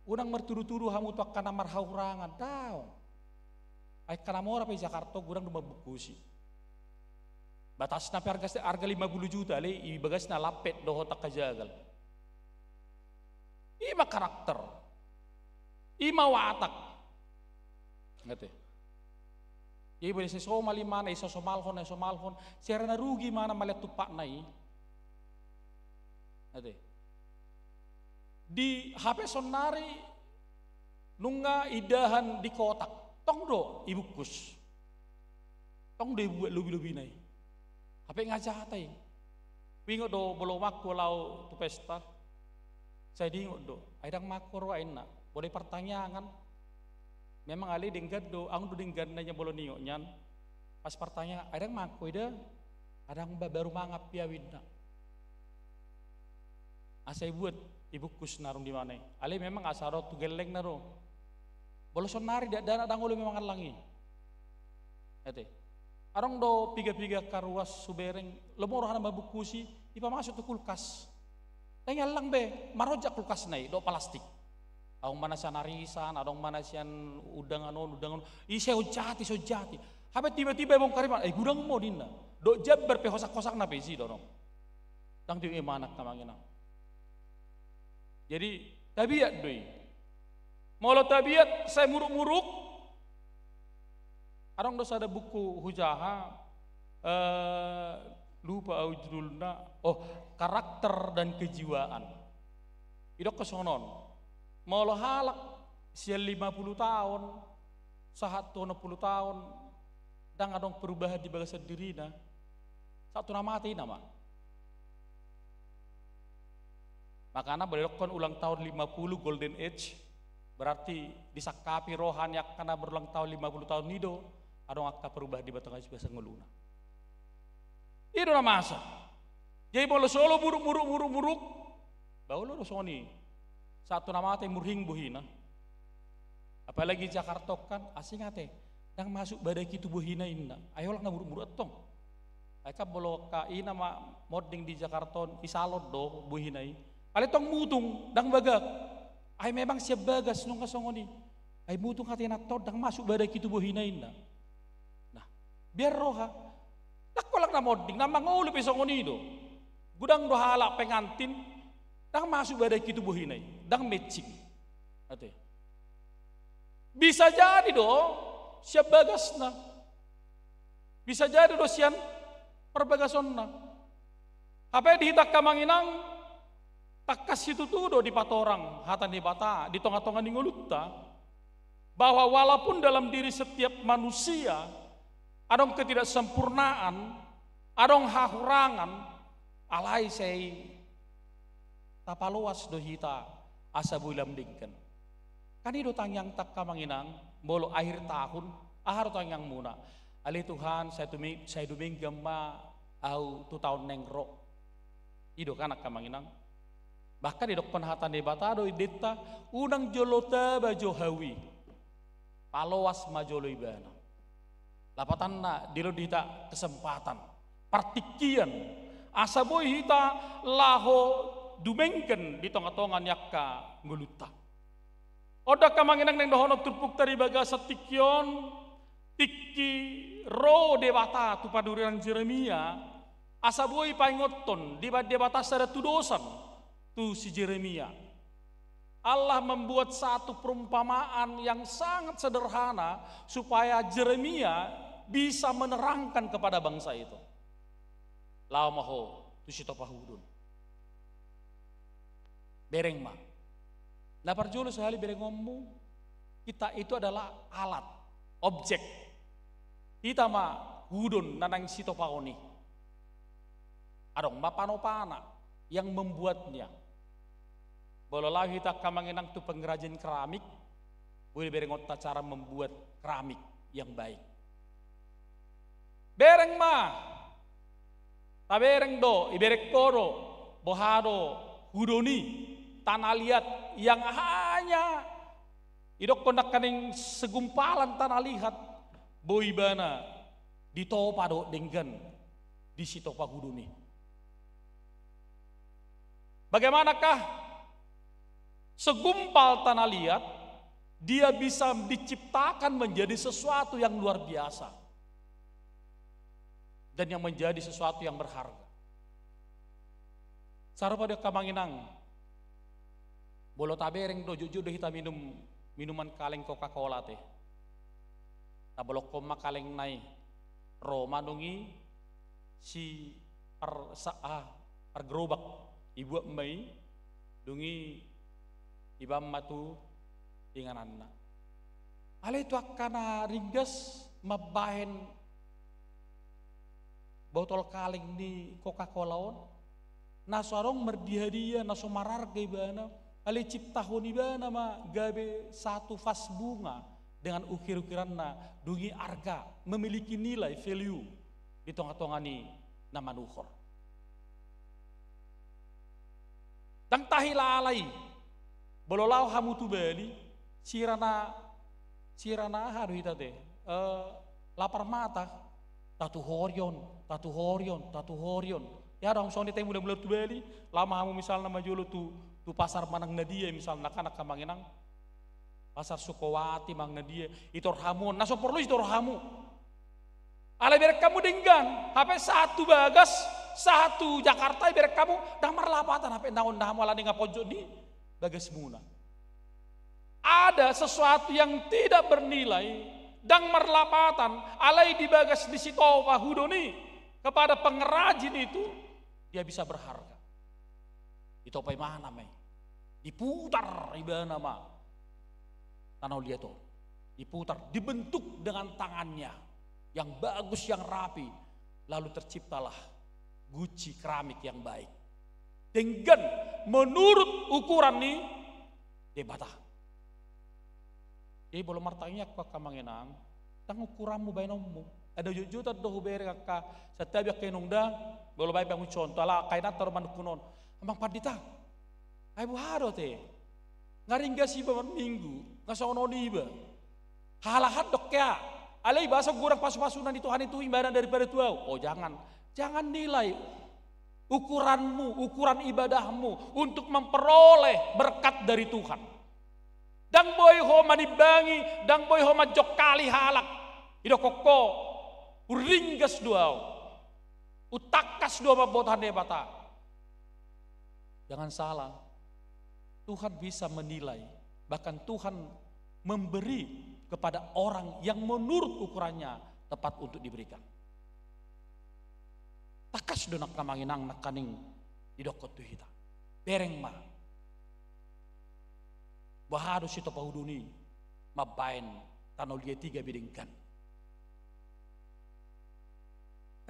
unang merturu-turu hamu tu kana marhaurangan tao. Ai kana mora pe Jakarta gurang du mabukusi. Batasna pe harga 50 juta le i bagasna lapet do hotak kajagal. Ima karakter, ima watak, ngerti? Ibu desa somali mana, isa somalhon, serana rugi mana melihat tupak nai, ngerti? Di HP sonari, nunga idahan di kotak, tong do ibu kus, tong do ibu lubi nai, HP ngajahatai, wingo do belum aku lau tu pesta. Saya dingok do, aidang makor wa ina, boleh pertanyaan, memang ali denggad do, ang do denggad nanya bolo niyo nyan, pas pertanyaan, aidang mako ida, adang baru mangap ya widna, asai buat ibu kus narung di mana, ali memang asaro tu geleng naro, bolo sonari dak dana dang ulu memang langi, Ete. Arong do piga-piga karuas subereng, lemoro hana babukusi, ipa masuk ke kulkas. Tanya lang be, marojak kulkas nai, do plastik. Adong mana sian arisan, adong mana sian udang anon, isi ojati. Habe tiba-tiba bong kariman, gudang mo dinna. Do jabber pe hosak-hosak na pesi dorong. Tang tiung emanak kamangina. Jadi tabiat doi. Molo tabiat saya muruk-muruk. Adong dosa ada buku hujaha, lupa au judulna. Karakter dan kejiwaan. Idok kesonon. Molo halak sial 50 tahun, sahat 60 tahun, dan adong perubahan di bagasa dirina. Satu nama mati nama. Makanya berlokon ulang tahun 50 Golden Age, berarti disakapi rohan yang karena berulang tahun 50 tahun nido, adong akta perubahan di batang biasa ngeluna. Itu nama masa. Jadi molo solo buruk, bau lo soni. Satu nama teh murhing buhina. Apalagi Jakarta kan asing ate. Dang masuk badai kitu buhina inna. Ayo lah na buru-buru etong. Aka bolo ka ina ma modding di Jakarta isalot do buhinai. Kali tong mutung dang bagak. Ay memang siap bagas nung kasongoni. Ay mutung katina to dang masuk badai kitu buhina inna. Nah, biar roha. Takolak na modding na mangulu pisongoni do. Gudang dohala pengantin dang masuk badai kitu buhinai, dang matching. Ate. Bisa jadi do, siap bagasna. Bisa jadi do sian perbagasonna. Apa dihitak kamanginang, takas itu tuh do di patorang, hatan di bata, di tonga-tonga di ngulutta, bahwa walaupun dalam diri setiap manusia, adong ketidaksempurnaan, adong hahurangan, alai sei tapaluas do hita asa bulam dingken. Kan itu tangyang tak kamanginang bolo akhir tahun ahar tangyang muna. Ali Tuhan saya duming gemma au 2 tahun nengro. Ido kanak kamanginang. Bahkan di dok penhatan di batado ideta unang jolota bajo hawi. Paloas majolo ibana. Lapatan na dilo dita kesempatan. Partikian asa boy hita laho dumengken di tonga-tongan yakka nguluta. Oda kamanginang neng dohono turpuk tari baga satikyon tiki ro debata tu paduriran Jeremia asaboi paingoton di debata sada tudosan tu si Jeremia. Allah membuat satu perumpamaan yang sangat sederhana supaya Jeremia bisa menerangkan kepada bangsa itu. Lamaho tu si topahudun. Bereng mah. Lapar julu sehari bereng ngomong. Kita itu adalah alat, objek. Kita mah hudun nanang sitopaoni. Adong mapanopana yang membuatnya. Bololah kita kamanginang tu pengrajin keramik. Boleh bereng otak cara membuat keramik yang baik. Bereng mah. Tabereng do, iberek koro, bohado, hudoni. Tanah liat yang hanya idok kondak kaning segumpalan tanah lihat boibana ditopa do denggan di sitopa huduni. Bagaimanakah segumpal tanah liat dia bisa diciptakan menjadi sesuatu yang luar biasa dan yang menjadi sesuatu yang berharga. Sarupa dia kamanginang bolo tabereng do jujur do hita minuman kaleng Coca-Cola teh. Tabolok koma kaleng nai Roma dungi si per gerobak ibu mai dungi ibam matu ingananna. Ale itu akana ringgas mabahen botol kaleng ni Coca-Cola on. Nasarong merdihadia naso mararga ibana. Ali ciptahun ibana ma gabe satu vas bunga dengan ukir-ukiranna dungi arga memiliki nilai value di tonga-tongani nama nuhor. Dang tahila alai bololau hamutu bali sirana haru hita teh lapar mata, tatu horion. Ya dong soalnya teh mulai tu beli, lama kamu misalnya majulu tu pasar Manang Nadia misalnya anak kamanginang, pasar Sukowati Mang Nadia, itu orhamu, naso perlu itu orhamu. Ala biar kamu denggan, HP satu Bagas, satu Jakarta biar kamu damar lapatan HP tahun ala dengan pojok di Bagas Muna. Ada sesuatu yang tidak bernilai, dang merlapatan, alai di Bagas di situ Hudoni kepada pengrajin itu dia bisa berharga. Itu apa mana mai? Diputar ibadah nama tanah lihat tuh, diputar, dibentuk dengan tangannya yang bagus, yang rapi, lalu terciptalah guci keramik yang baik. Dengan menurut ukuran nih, dia batah. Jadi belum martanya kok kamangenang, tang ukuranmu bainomu. Ada juta doh bere kakak setiap kenung dah boleh baik bangun contoh lah kainat terman kunon amang padita ai buharo teh ngaringga si minggu ngasono diba halahat dok ya alai bahasa gurang pasu-pasunan itu Tuhan itu ibadah daripada tuau. Oh jangan nilai ukuran ibadahmu untuk memperoleh berkat dari Tuhan. Dang boy ho manibangi, dang boy ho majok kali halak idokoko uringgas duau, utakas dua mabotan debata. Jangan salah, Tuhan bisa menilai, bahkan Tuhan memberi kepada orang yang menurut ukurannya tepat untuk diberikan. Takas donak kamanginang nakaning didokot tu hita, bereng ma, bahadu sito pahuduni, mabain tanol dia tiga bidingkan.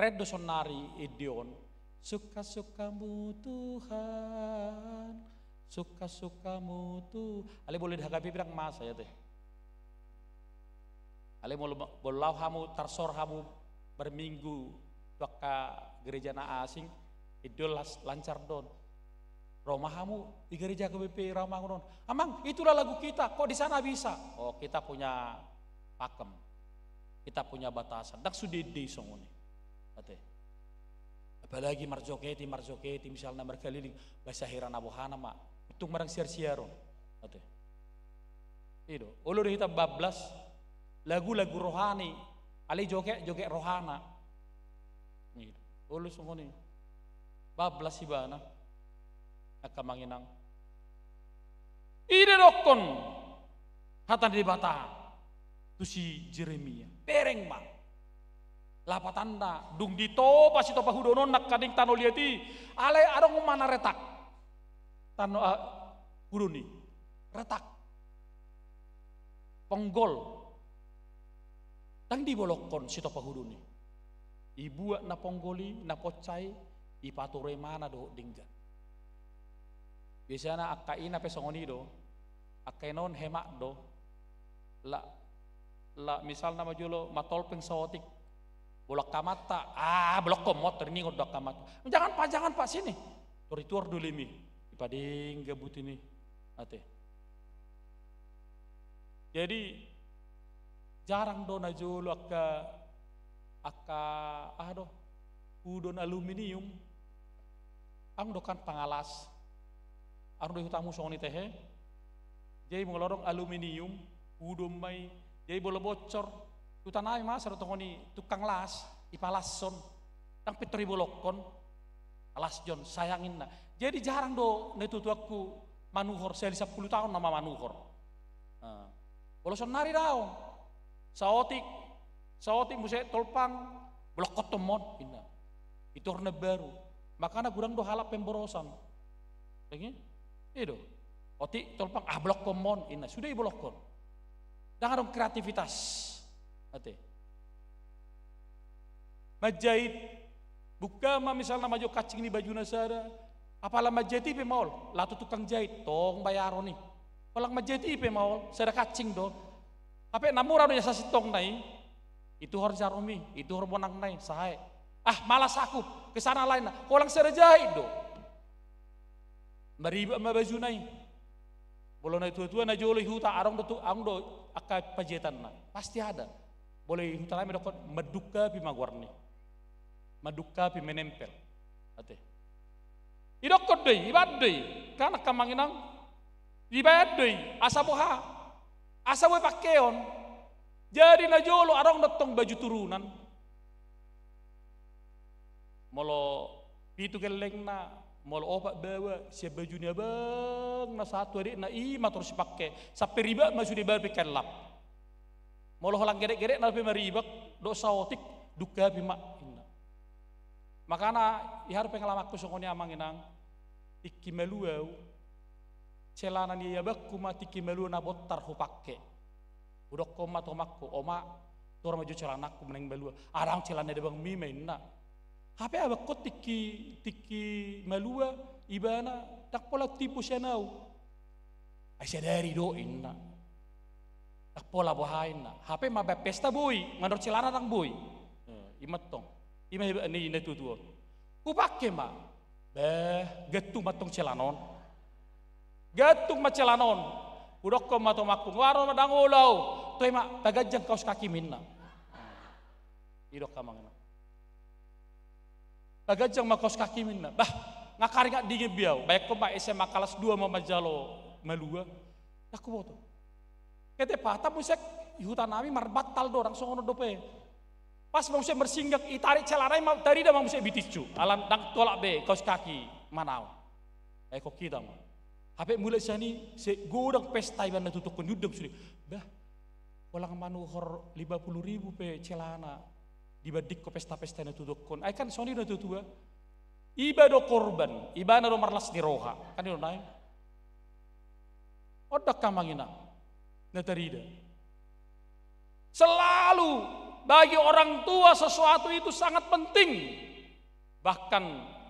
Redo sonari idion, suka-sukamu Tuhan, suka-sukamu Tuhan. Ale boleh dihagapi bilang masa ya teh. Ale bolau hamu tarsor hamu berminggu tuaka gereja na asing, idol lancar don. Rumah hamu di gereja KBP Rawamangun. Amang itulah lagu kita, kok di sana bisa? Oh kita punya pakem, kita punya batasan. Dak sudede songone. Apalagi marjoketi misalnya berkeliling bahasa heran abohana mak untuk marang siar-siaro itu ulur kita bablas lagu-lagu rohani ali joget rohana itu ulur semua nih bablas ibana akamanginang ide dokon hatan di bata tu si Jeremia pereng mak lapatanda dung dito pasi to pahudono nak kading tano liati ale adong mana retak tano hudoni retak ponggol tang di bolokon si to pahudoni ibu na ponggoli na pocai ipatore mana do dingga biasana akaina pesongoni do akainon hemak do la misal nama julo matol peng sawotik bolak kamata, blok komot ini ngodak kamat. Jangan pak sini. Toritur dulu mi, ipading gabut ini, ate. Jadi jarang do najolo udon aluminium, ang dokan pangalas, ang do hutamu songni tehe. Jadi mengelorong aluminium, udon mai, jadi boleh bocor. Tutanay mas sarotongoni tukang las ipalason tang pitri bolokon alas John sayangin na jadi jarang do netutu aku manuhor saya 10 tahun nama manuhor boloson nari daw saotik musik tolpang blokot tomon inna itu orne baru makanya kurang do halap pemborosan lagi itu otik tolpang blok komon inna sudah ibolokon jangan dong kreativitas ate majahit buka misalnya maju kacing di baju nasara apalah majahit ipe maul latu tukang jahit tong bayaro nih palang majahit ipe maul sada kacing do apa namura do jasa sitong nai itu harus jarumi itu harus bonang nai sahay malas aku kesana lain kolang sada jahit do mariba baju nai boleh nai tua na jolo huta arong do akai pajetan na pasti ada boleh hutan lain dokon maduka pi magwarni. Maduka pi menempel. Ate. Idokot deui, ibad deui. Kana kamanginang ibad deui, asa boha. Asa boy pakeon. Jadi na jolo arong datong baju turunan. Molo pitu geleng na, molo opak bawa siap bajunya bang na satu adik na ima terus pakai. Sampai riba masuk di bar pikan lap. Molo holang gerek-gerek na pi maribak do saotik duka pi mak. Makana ihar pengalamanku sokoni amanginang tiki meluau celana ni yabak kuma tiki melu na botar ho pakke. Udok koma tomakku oma tor maju celana ku meneng melu. Arang celana de bang mi mainna. Hape abak ko tiki melua ibana tak pola tipu senau. Ai sadari do inna. Tak pola bohaina. Hape mabe pesta boy, ngandor celana nang boy. Imetong. Ima ni tutuo. Ku pakai ma. Getu matong celanon. Getung ma celanon. Udok ko matomakku waro madang ulau. Toy ma bagajang kaos kaki minna. Idok kamangna. Bagajang ma kaos kaki minna. Bah, ngakari ngak dingin biau. Baik ko ma SMA kelas 2 ma majalo melua. Aku boto. Kete patah musek hutan nami marbatal dorang songono dope. Pas mau saya bersinggah, itarik celana mau tadi dah mau saya biticu. Alam dang tolak be kaos kaki manau. Kok kita mah. Habis mulai sani se godang pesta iban tutup kondudam sudah. Bah, orang manuhor 50.000 pe celana dibadik ko pesta-pesta na tutup kon. Ai kan soni na tutua. Iba do korban, iba na do marlas ni roha. Kan do naik. Odak kamangina. Na tarida. Selalu bagi orang tua sesuatu itu sangat penting. Bahkan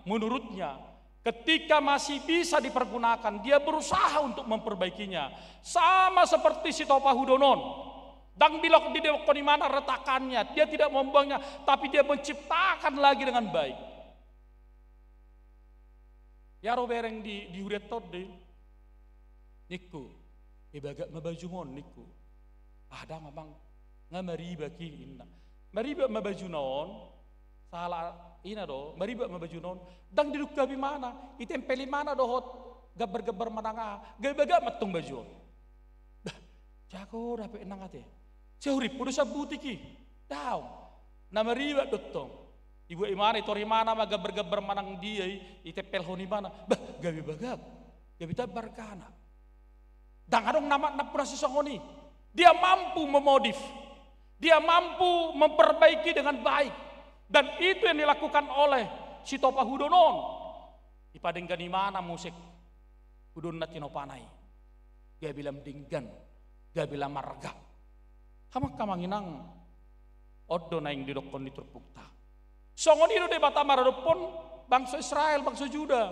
menurutnya ketika masih bisa dipergunakan, dia berusaha untuk memperbaikinya. Sama seperti si Topahudonon. Dang bilok di dewok di mana retakannya, dia tidak membuangnya, tapi dia menciptakan lagi dengan baik. Ya robereng di huretot deh. Niku, ibagak mabajumon niku. Ada memang ngamari baki inna. Mariba mabaju non salah ina do, mariba mabaju non dang diduka bi mana, itempeli mana dohot gabar-gabar mananga, gabaga matung baju. Bah, jago dapat enang ate. Seurip udah sabutiki. Daw. Na mariba dotong. Ibu imana itori mana ma gabar-gabar manang dia itempel honi mana. Bah, gabi bagag. Gabi tabar kana. Dang adong nama napura sisongoni. Dia mampu memodif. Dia mampu memperbaiki dengan baik. Dan itu yang dilakukan oleh si Topahudonon. Ipadenggan mana musik hudon na tinopanay. Dia bilang dinggan. Dia bilang marga. Hamak kamanginang oddo na yung didokon ni Turpukta. Songon ino debata maradopon bangsa Israel, bangsa Juda.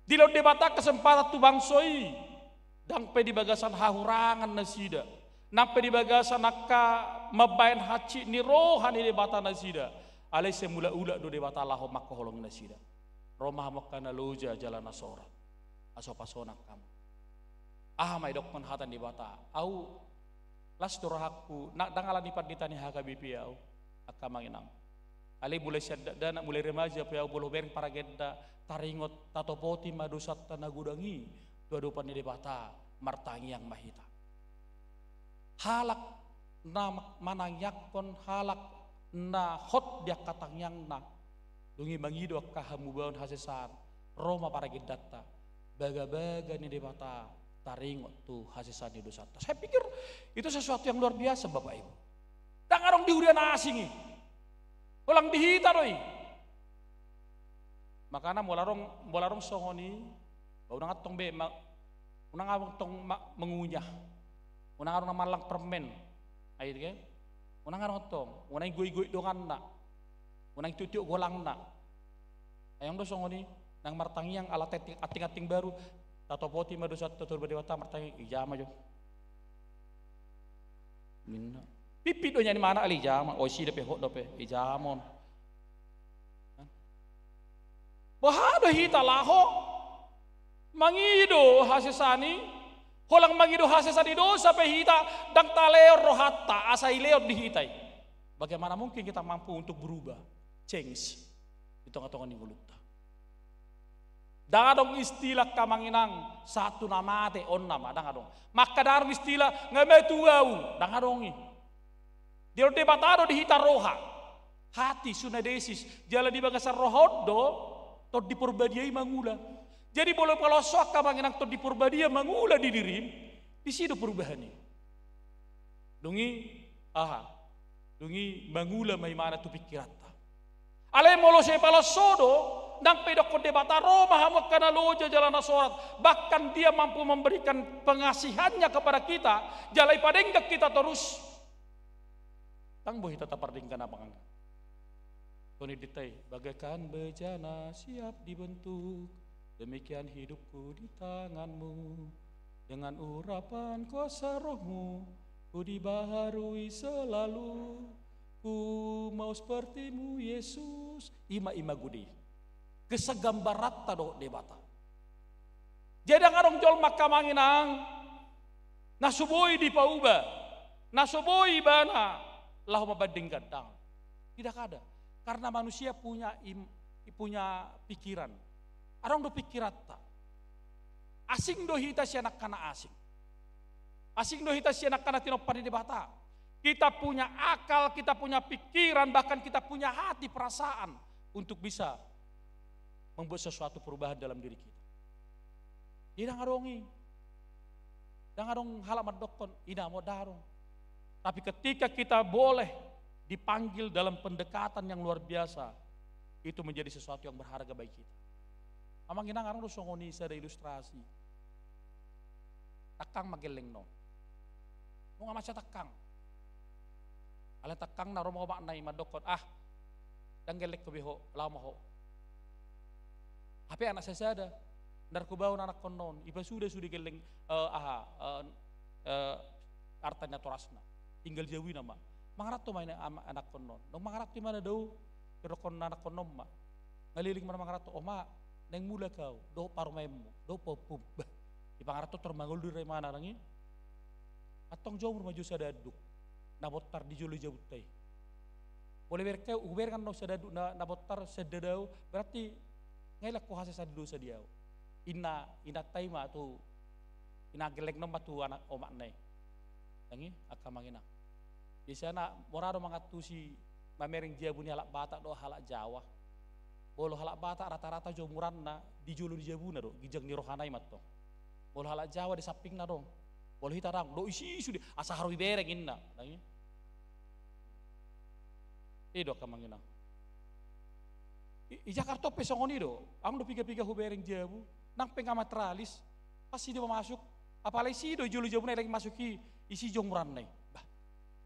Dilo debata kesempatan tu bangsoi. Dang pe di bagasan hahurangan na sida. Nampai di bagasan nakka mabayan haci ni rohani debata nasida. Alai semula ula do debata laho makko holong nasida. Roma makkana loja jalan nasora. Aso pasonak kamu. Mai dokon hatan debata. Au las dorahaku nak dangalan ipaditani HKBP au akamanginang. Alai mulai dana mulai remaja pe au bolo bereng para genda taringot tatopoti madusat tanagudangi. Dua-dupan di debata martangi yang mahita. Halak na manangyakon halak na hot dia katangyang na dungi mangido kahamubaon hasesan Roma para gedata baga-baga ni debata taringot tu hasesan di dosata. Saya pikir itu sesuatu yang luar biasa Bapak Ibu. Dangarong diurian asingi. Ulang dihita doi. Makana molarong songoni unang atong be unang atong mengunyah. Unang aron malang permen, ayat ke? Unang aron tong, unang goi-goi dongan na, unang tutup golang na. Ayang dosong oni, nang martangi yang alat ating-ating baru, tato poti madusat tutur berdewata martangi ijama jo. Minna, pipi donya ni mana ali ijama, oisi depe hot depe ijamon. Bahado hita laho, mangido hasisani. Holang mangido hase sa dosa pehita dang taleo rohatta asai leo dihitai. Bagaimana mungkin kita mampu untuk berubah, change di tengah-tengah ni gulutta. Dangadong istilah kamanginang satu nama te on nama dangadong. Maka darong istilah ngametuau dangadongi. Dia debatado dihita roha. Hati sunadesis jala di bagasar rohodo to dipurbadiai mangula. Jadi boleh kalau sok kamanginang to dipurbadia mangula di dirim di situ perubahannya. Dungi mangula mai mana tu pikirata. Ale molo se palosodo nang pedok ko debata Roma hamut kana loja jalan sorat. Bahkan dia mampu memberikan pengasihannya kepada kita. Jalai padenggak kita terus. Tang boh kita tapardingkan apa kan? Toni ditai bagaikan bejana siap dibentuk. Demikian hidupku di tanganmu. Dengan urapan kuasa rohmu ku dibaharui selalu. Ku mau sepertimu Yesus. Ima gudi. Kesegambarat tado debata. Jadi ngarong jol makamanginang nasuboi di pauba, nasuboi bana lahu mabading gadang. Tidak ada, karena manusia punya pikiran. Arong do pikirata. Asing do hita si anak kana asing. Asing do hita si anak kana tinopan di debata. Kita punya akal, kita punya pikiran, bahkan kita punya hati perasaan untuk bisa membuat sesuatu perubahan dalam diri kita. Ida ngarongi, dangarong halamat dokon, ida mau darong. Tapi ketika kita boleh dipanggil dalam pendekatan yang luar biasa, itu menjadi sesuatu yang berharga bagi kita. Amang ina ngarong rusongoni ada ilustrasi. Takang mageleng no. Mau ngamaca takang. Ale takang na romo maknai madokon danggelek kebeho lama ho. Tapi anak saya ada, dar kubau anak konon, iba sudah geleng artanya torasna, tinggal jauhi nama. Mangarat tu main anak konon, dong mangarat tu mana dau, kerokon anak konon ma, ngeliling mana mangarat tu, ma, neng mula kau, do parumemu, do popum, di pangarat tu termanggul dari mana nangi, atong jauh rumah jusa daduk, nabotar di julu jabutai, boleh berkau, uber kan no sadaduk nabotar sedadau, berarti ngailak ko hasa sa dosa diaw. Ina taima tu inagelek no matu anak omak nay. Tangi akamangina. Di sana morado mangatu si mamering jabu ni halak bata do halak Jawa. Bolo halak bata rata-rata jomuran na dijulu di jabu na do gijang ni rohanay matto. Bolo halak Jawa di saping na do. Bolo hitarang do isi sudi asa harui bereng inna. Tangi. Ido akamangina. I Jakarta pesongoni do, ang do piga-piga hubereng jabu, nang pengamatralis, pasti dia masuk, apalagi si do julu jabu na lagi masuki, isi jomuran na. Bah,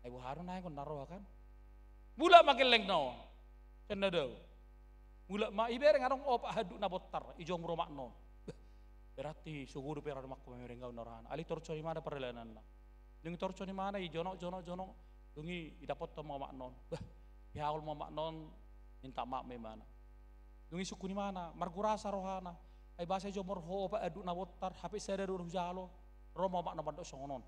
ay buharo na kon naro kan. Mula mageleng no, kena do. Mula ibereng arong opa hadu na botar, ijong romak no. Berarti suguro pera mak ko mereng gaw naran. Ali torco ni mana perjalanan na. Dung torco ni mana i jono, dungi idapot to mga maknon. Bah, pihakol mga maknon, minta mak may mana. Dungi suku ni mana, margurasa rohana, ay basa jomor ho pa adu na botar, hapi sada dulu jalo, romo mak na bandok songonon.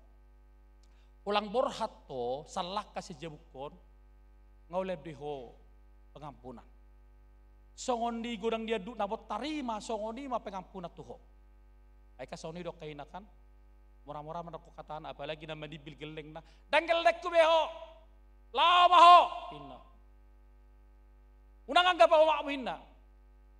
Ulang borhat to, salak kasi jabukon, ngawleb di ho pengampunan. Songon di godang dia du na botarima, songon di ma pengampunan tuho. Ay kasoni dok kaina kan, murah-murah menako kataan, apalagi na madibil geleng na, danggelek kubeho, lama ho, inna. Unang anggap ako makamuhin na.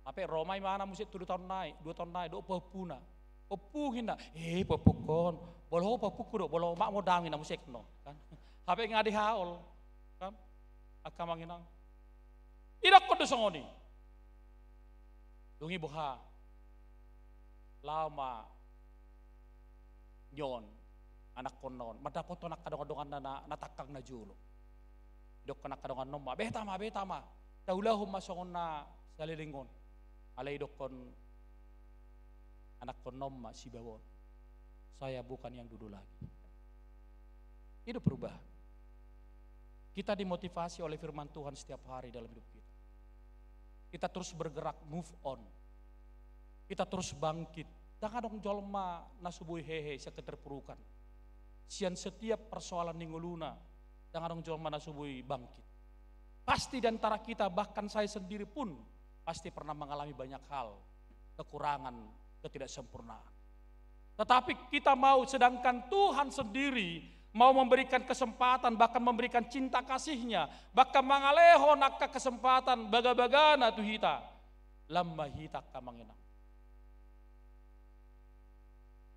Tapi Roma mana musik 2 tahun naik, do papuna. Papuhin na. Papukon. Bolo papuku do, bolo mak mo dangin na musik no, kan. Tapi ngadi haol, kan. Akamanginang. Idak ko do songoni. Dungi buha. Lama nyon anak konon, madapot to nak kadong-kadongan na natakang na julo. Dok nak kadongan no ma, betama. Taulahum masongon na salilingon. Alay dokon anak konom ma si bawon. Saya bukan yang dulu lagi. Itu perubahan. Kita dimotivasi oleh firman Tuhan setiap hari dalam hidup kita. Kita terus bergerak, move on. Kita terus bangkit. Jangan dong jolma nasubui hehe seketerpurukan. Sian setiap persoalan ninguluna, jangan dong jolma nasubui bangkit. Pasti di antara kita, bahkan saya sendiri pun pasti pernah mengalami banyak hal, kekurangan, ketidaksempurnaan. Tetapi kita mau, sedangkan Tuhan sendiri mau memberikan kesempatan, bahkan memberikan cinta kasihnya, bahkan mangaleho nakka kesempatan baga-bagana tuhita, lama hita kamanginang.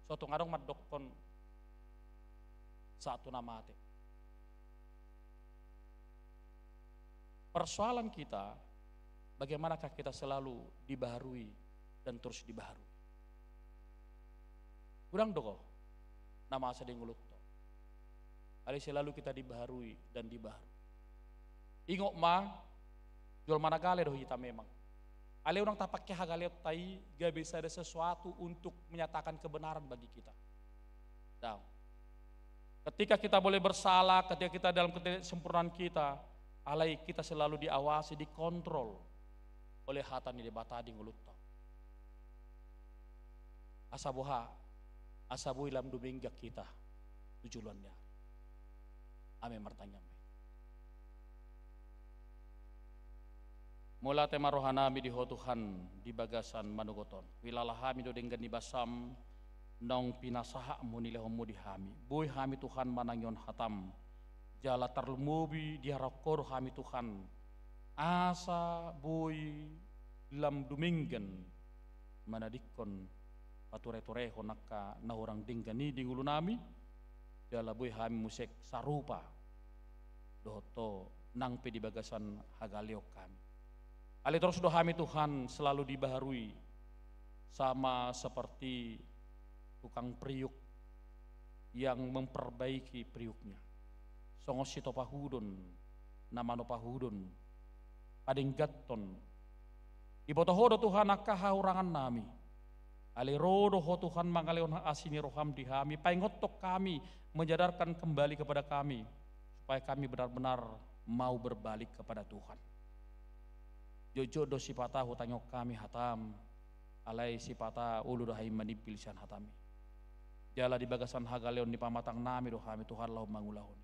Suatu ngadong madokon satu nama ate. Persoalan kita, bagaimanakah kita selalu dibaharui dan terus dibaharui. Kurang doko, nama asa dengulut. Ali selalu kita dibaharui dan dibaharui. Ingok ma, jual mana gale doh kita memang. Ale orang tapaknya hagale tai, gak bisa ada sesuatu untuk menyatakan kebenaran bagi kita. Dan ketika kita boleh bersalah, ketika kita dalam ketidakssempurnaan kita, alai kita selalu diawasi, dikontrol oleh hatani di batadi ngulutto. Asabuha, asabu ilam dumingga kita tujuannya. Amin martanya. Mula tema rohanami di Tuhan di bagasan manugoton. Wilalahami do denggan di basam nong pinasaha munilehomu di hami. Boy hami Tuhan manangyon hatam. Jala terlumubi di harakor hami Tuhan. Asa boy lam duminggan manadikon pature-tureho nakka nahurang dinggani di ngulunami. Jala boy hami musik sarupa. Doto nang pe di bagasan hagaliok kami. Ali terus dohami Tuhan selalu dibaharui sama seperti tukang priuk yang memperbaiki priuknya. Songosito pahudon, namano pahudon, pading gatton. Ibotohodo Tuhan akahahurangan nami. Ali rodo ho Tuhan mangaleon asini roham dihami, paingotok kami menjadarkan kembali kepada kami supaya kami benar-benar mau berbalik kepada Tuhan. Jojo do sipata hutangok kami hatam, alai sipata ulu dohai manipil sian hatami. Jala di bagasan hagaleon di pamatang nami dohami Tuhan lau mangulahon.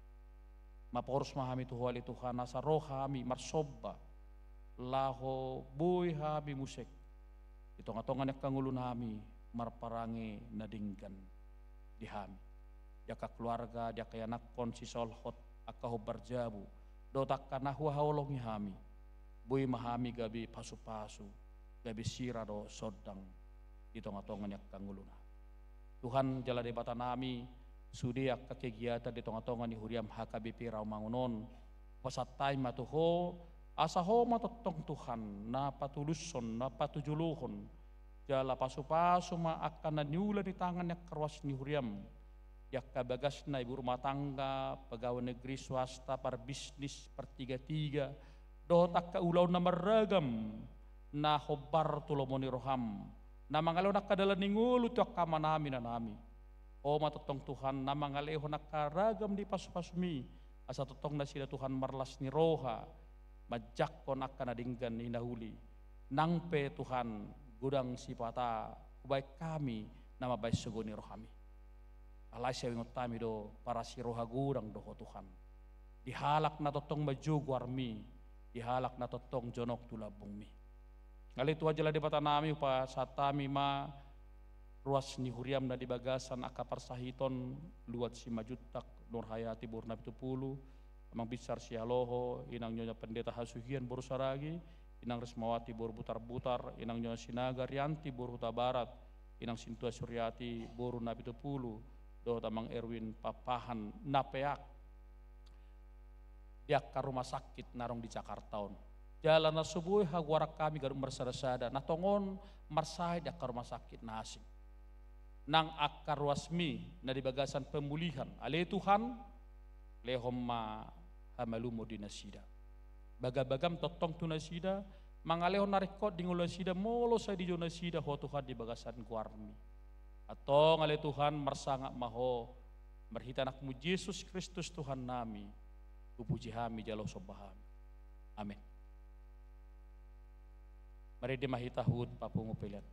Maporus mahami tuhali Tuhan asa rohami marsobba, laho boy hami musik. Itongatongan yak kangulun hami marparangi nadinggan di hami. Jaka keluarga, jaka anak konsi solhot akaho barjabu, dotak kanahu haolongi hami. Boy mahami gabi pasu-pasu, gabi sirado sodang di tonga-tongan yak kanguluna. Tuhan jala debata nami sudiak kegiatan di tonga-tongan di huriam HKBP Rawamangunon. Pasatay matuho asaho matotong Tuhan na patuluson na patujuluhon. Jala pasu-pasu ma akan nanyula di tangan yak kerwas ni huriam. Yak kabagas na ibu rumah tangga, pegawai negeri swasta, perbisnis, pertiga-tiga. Dotak ka ulaw na maragam na hobar tulomoni roham na mangalaw nakadala ningulu tiyak kamanami na nami. O matotong Tuhan na mangaleho nakaragam di pasupasumi asa totong na sila Tuhan marlas ni roha majak ko nakanadinggan ni nahuli nangpe Tuhan gudang sipata baik kami na mabay sugo ni rohami. Alay siya wingot tami do para si roha gudang doho Tuhan. Dihalak na totong majugwarmi dihalak na totong jonok tulabong mi. Ngali tu aja lah di bata nami upa satami ma ruas ni huriam na di bagasan akaparsahiton luat si majutak Nurhayati Burna 70 amang bisar si Aloho inang nyonya pendeta Hasuhian Boru Saragi inang Resmawati Boru Butar-Butar inang nyonya Sinaga Rianti Boru Huta Barat inang Sintua Suryati Boru na 70 do tamang Erwin Papahan napeak diak ka rumah sakit narong di Jakarta. Jalan na subuh hagwarak kami garung marsada-sada. Natongon marsay diak ka rumah sakit na asing. Nang akar wasmi na di bagasan pemulihan. Ale Tuhan lehom ma hamalumo di nasida. Bagabagam totong tu nasida. Mangalehon narikot di ngulasida molo sa di nasida ho Tuhan di bagasan kuarmi. Atau ngale Tuhan marsangak maho. Merhita anakmu Yesus Kristus Tuhan nami. Puji hami jalo sobahami. Amin. Mari dimahita hud papungu pilihan.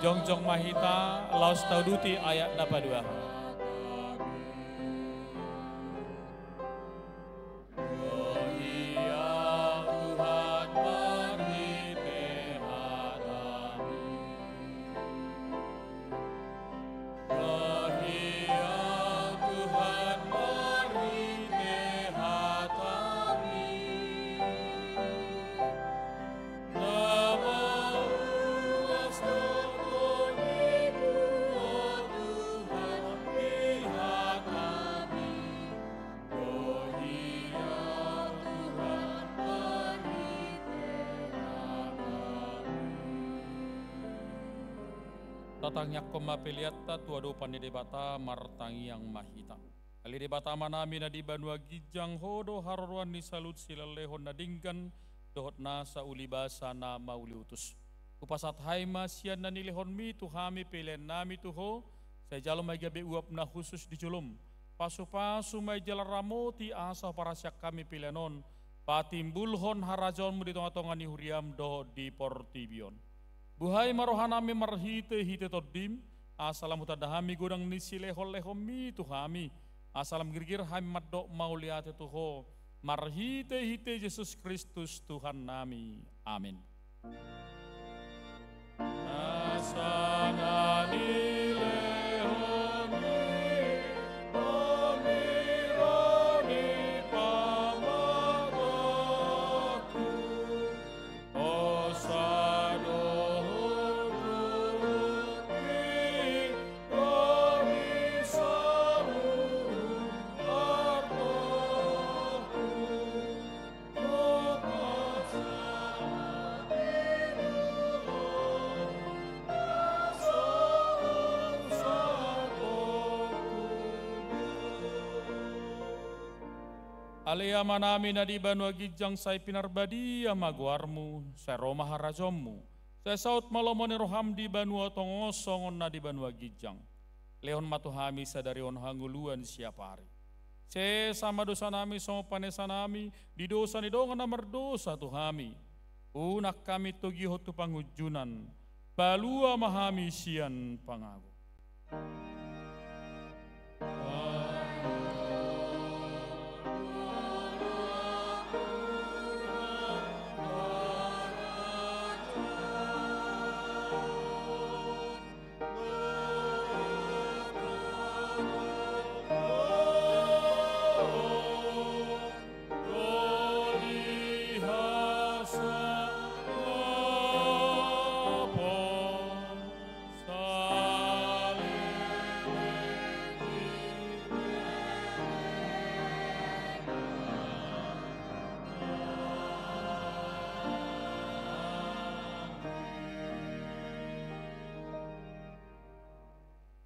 Jongjong Mahita, Laos Tauduti ayat 82. Tatangnya koma peliata tuado panidebata martangi yang mahita. Ali debata manami na di banua gijang hodo haruan ni salut silalehon na dinggan dohot na sa ulibasa na mauliutus. Upasat haima sian na nilehon mi tuhami pilihan nami tuho sa jalo may gabi uap na khusus di julum. Pasu-pasu may jalaramoti asa para siyak kami pilihanon. Patimbulhon harajon mo dito ngatongan ni huriam doho di Portibion. Buhay marohanami marhite hite todim, asalam utadahami godang nisilehol-lehom mi tuhami, asalam girgir hami madok mauliate tuho, marhite hite Yesus Kristus Tuhan nami. Amin. Alea manami na di banua gijang say pinarbadi amaguarmu, say Roma harajommu, say saut malomoni roham di banua tongosongon na di banua gijang. Lehon matuhami sadarion hanguluan siapa hari. Se sama dosa nami sama panesa nami, di dosa ni dongan namar dosa tuhami. Unak kami togi hotu pangujunan, balua mahami sian pangago.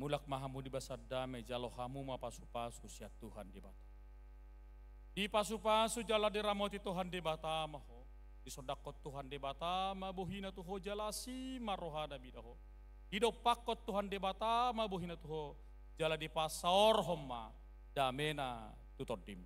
Mulak mahamu di basar damai jalo hamu ma pasu-pasu siat Tuhan di bata. Di pasu-pasu jala diramoti Tuhan di bata maho. Di sodakot Tuhan di bata ma buhina tuho jalasi marohada bidaho. Di dopakot Tuhan di bata ma buhina tuho jala di pasor homma damena tutodim.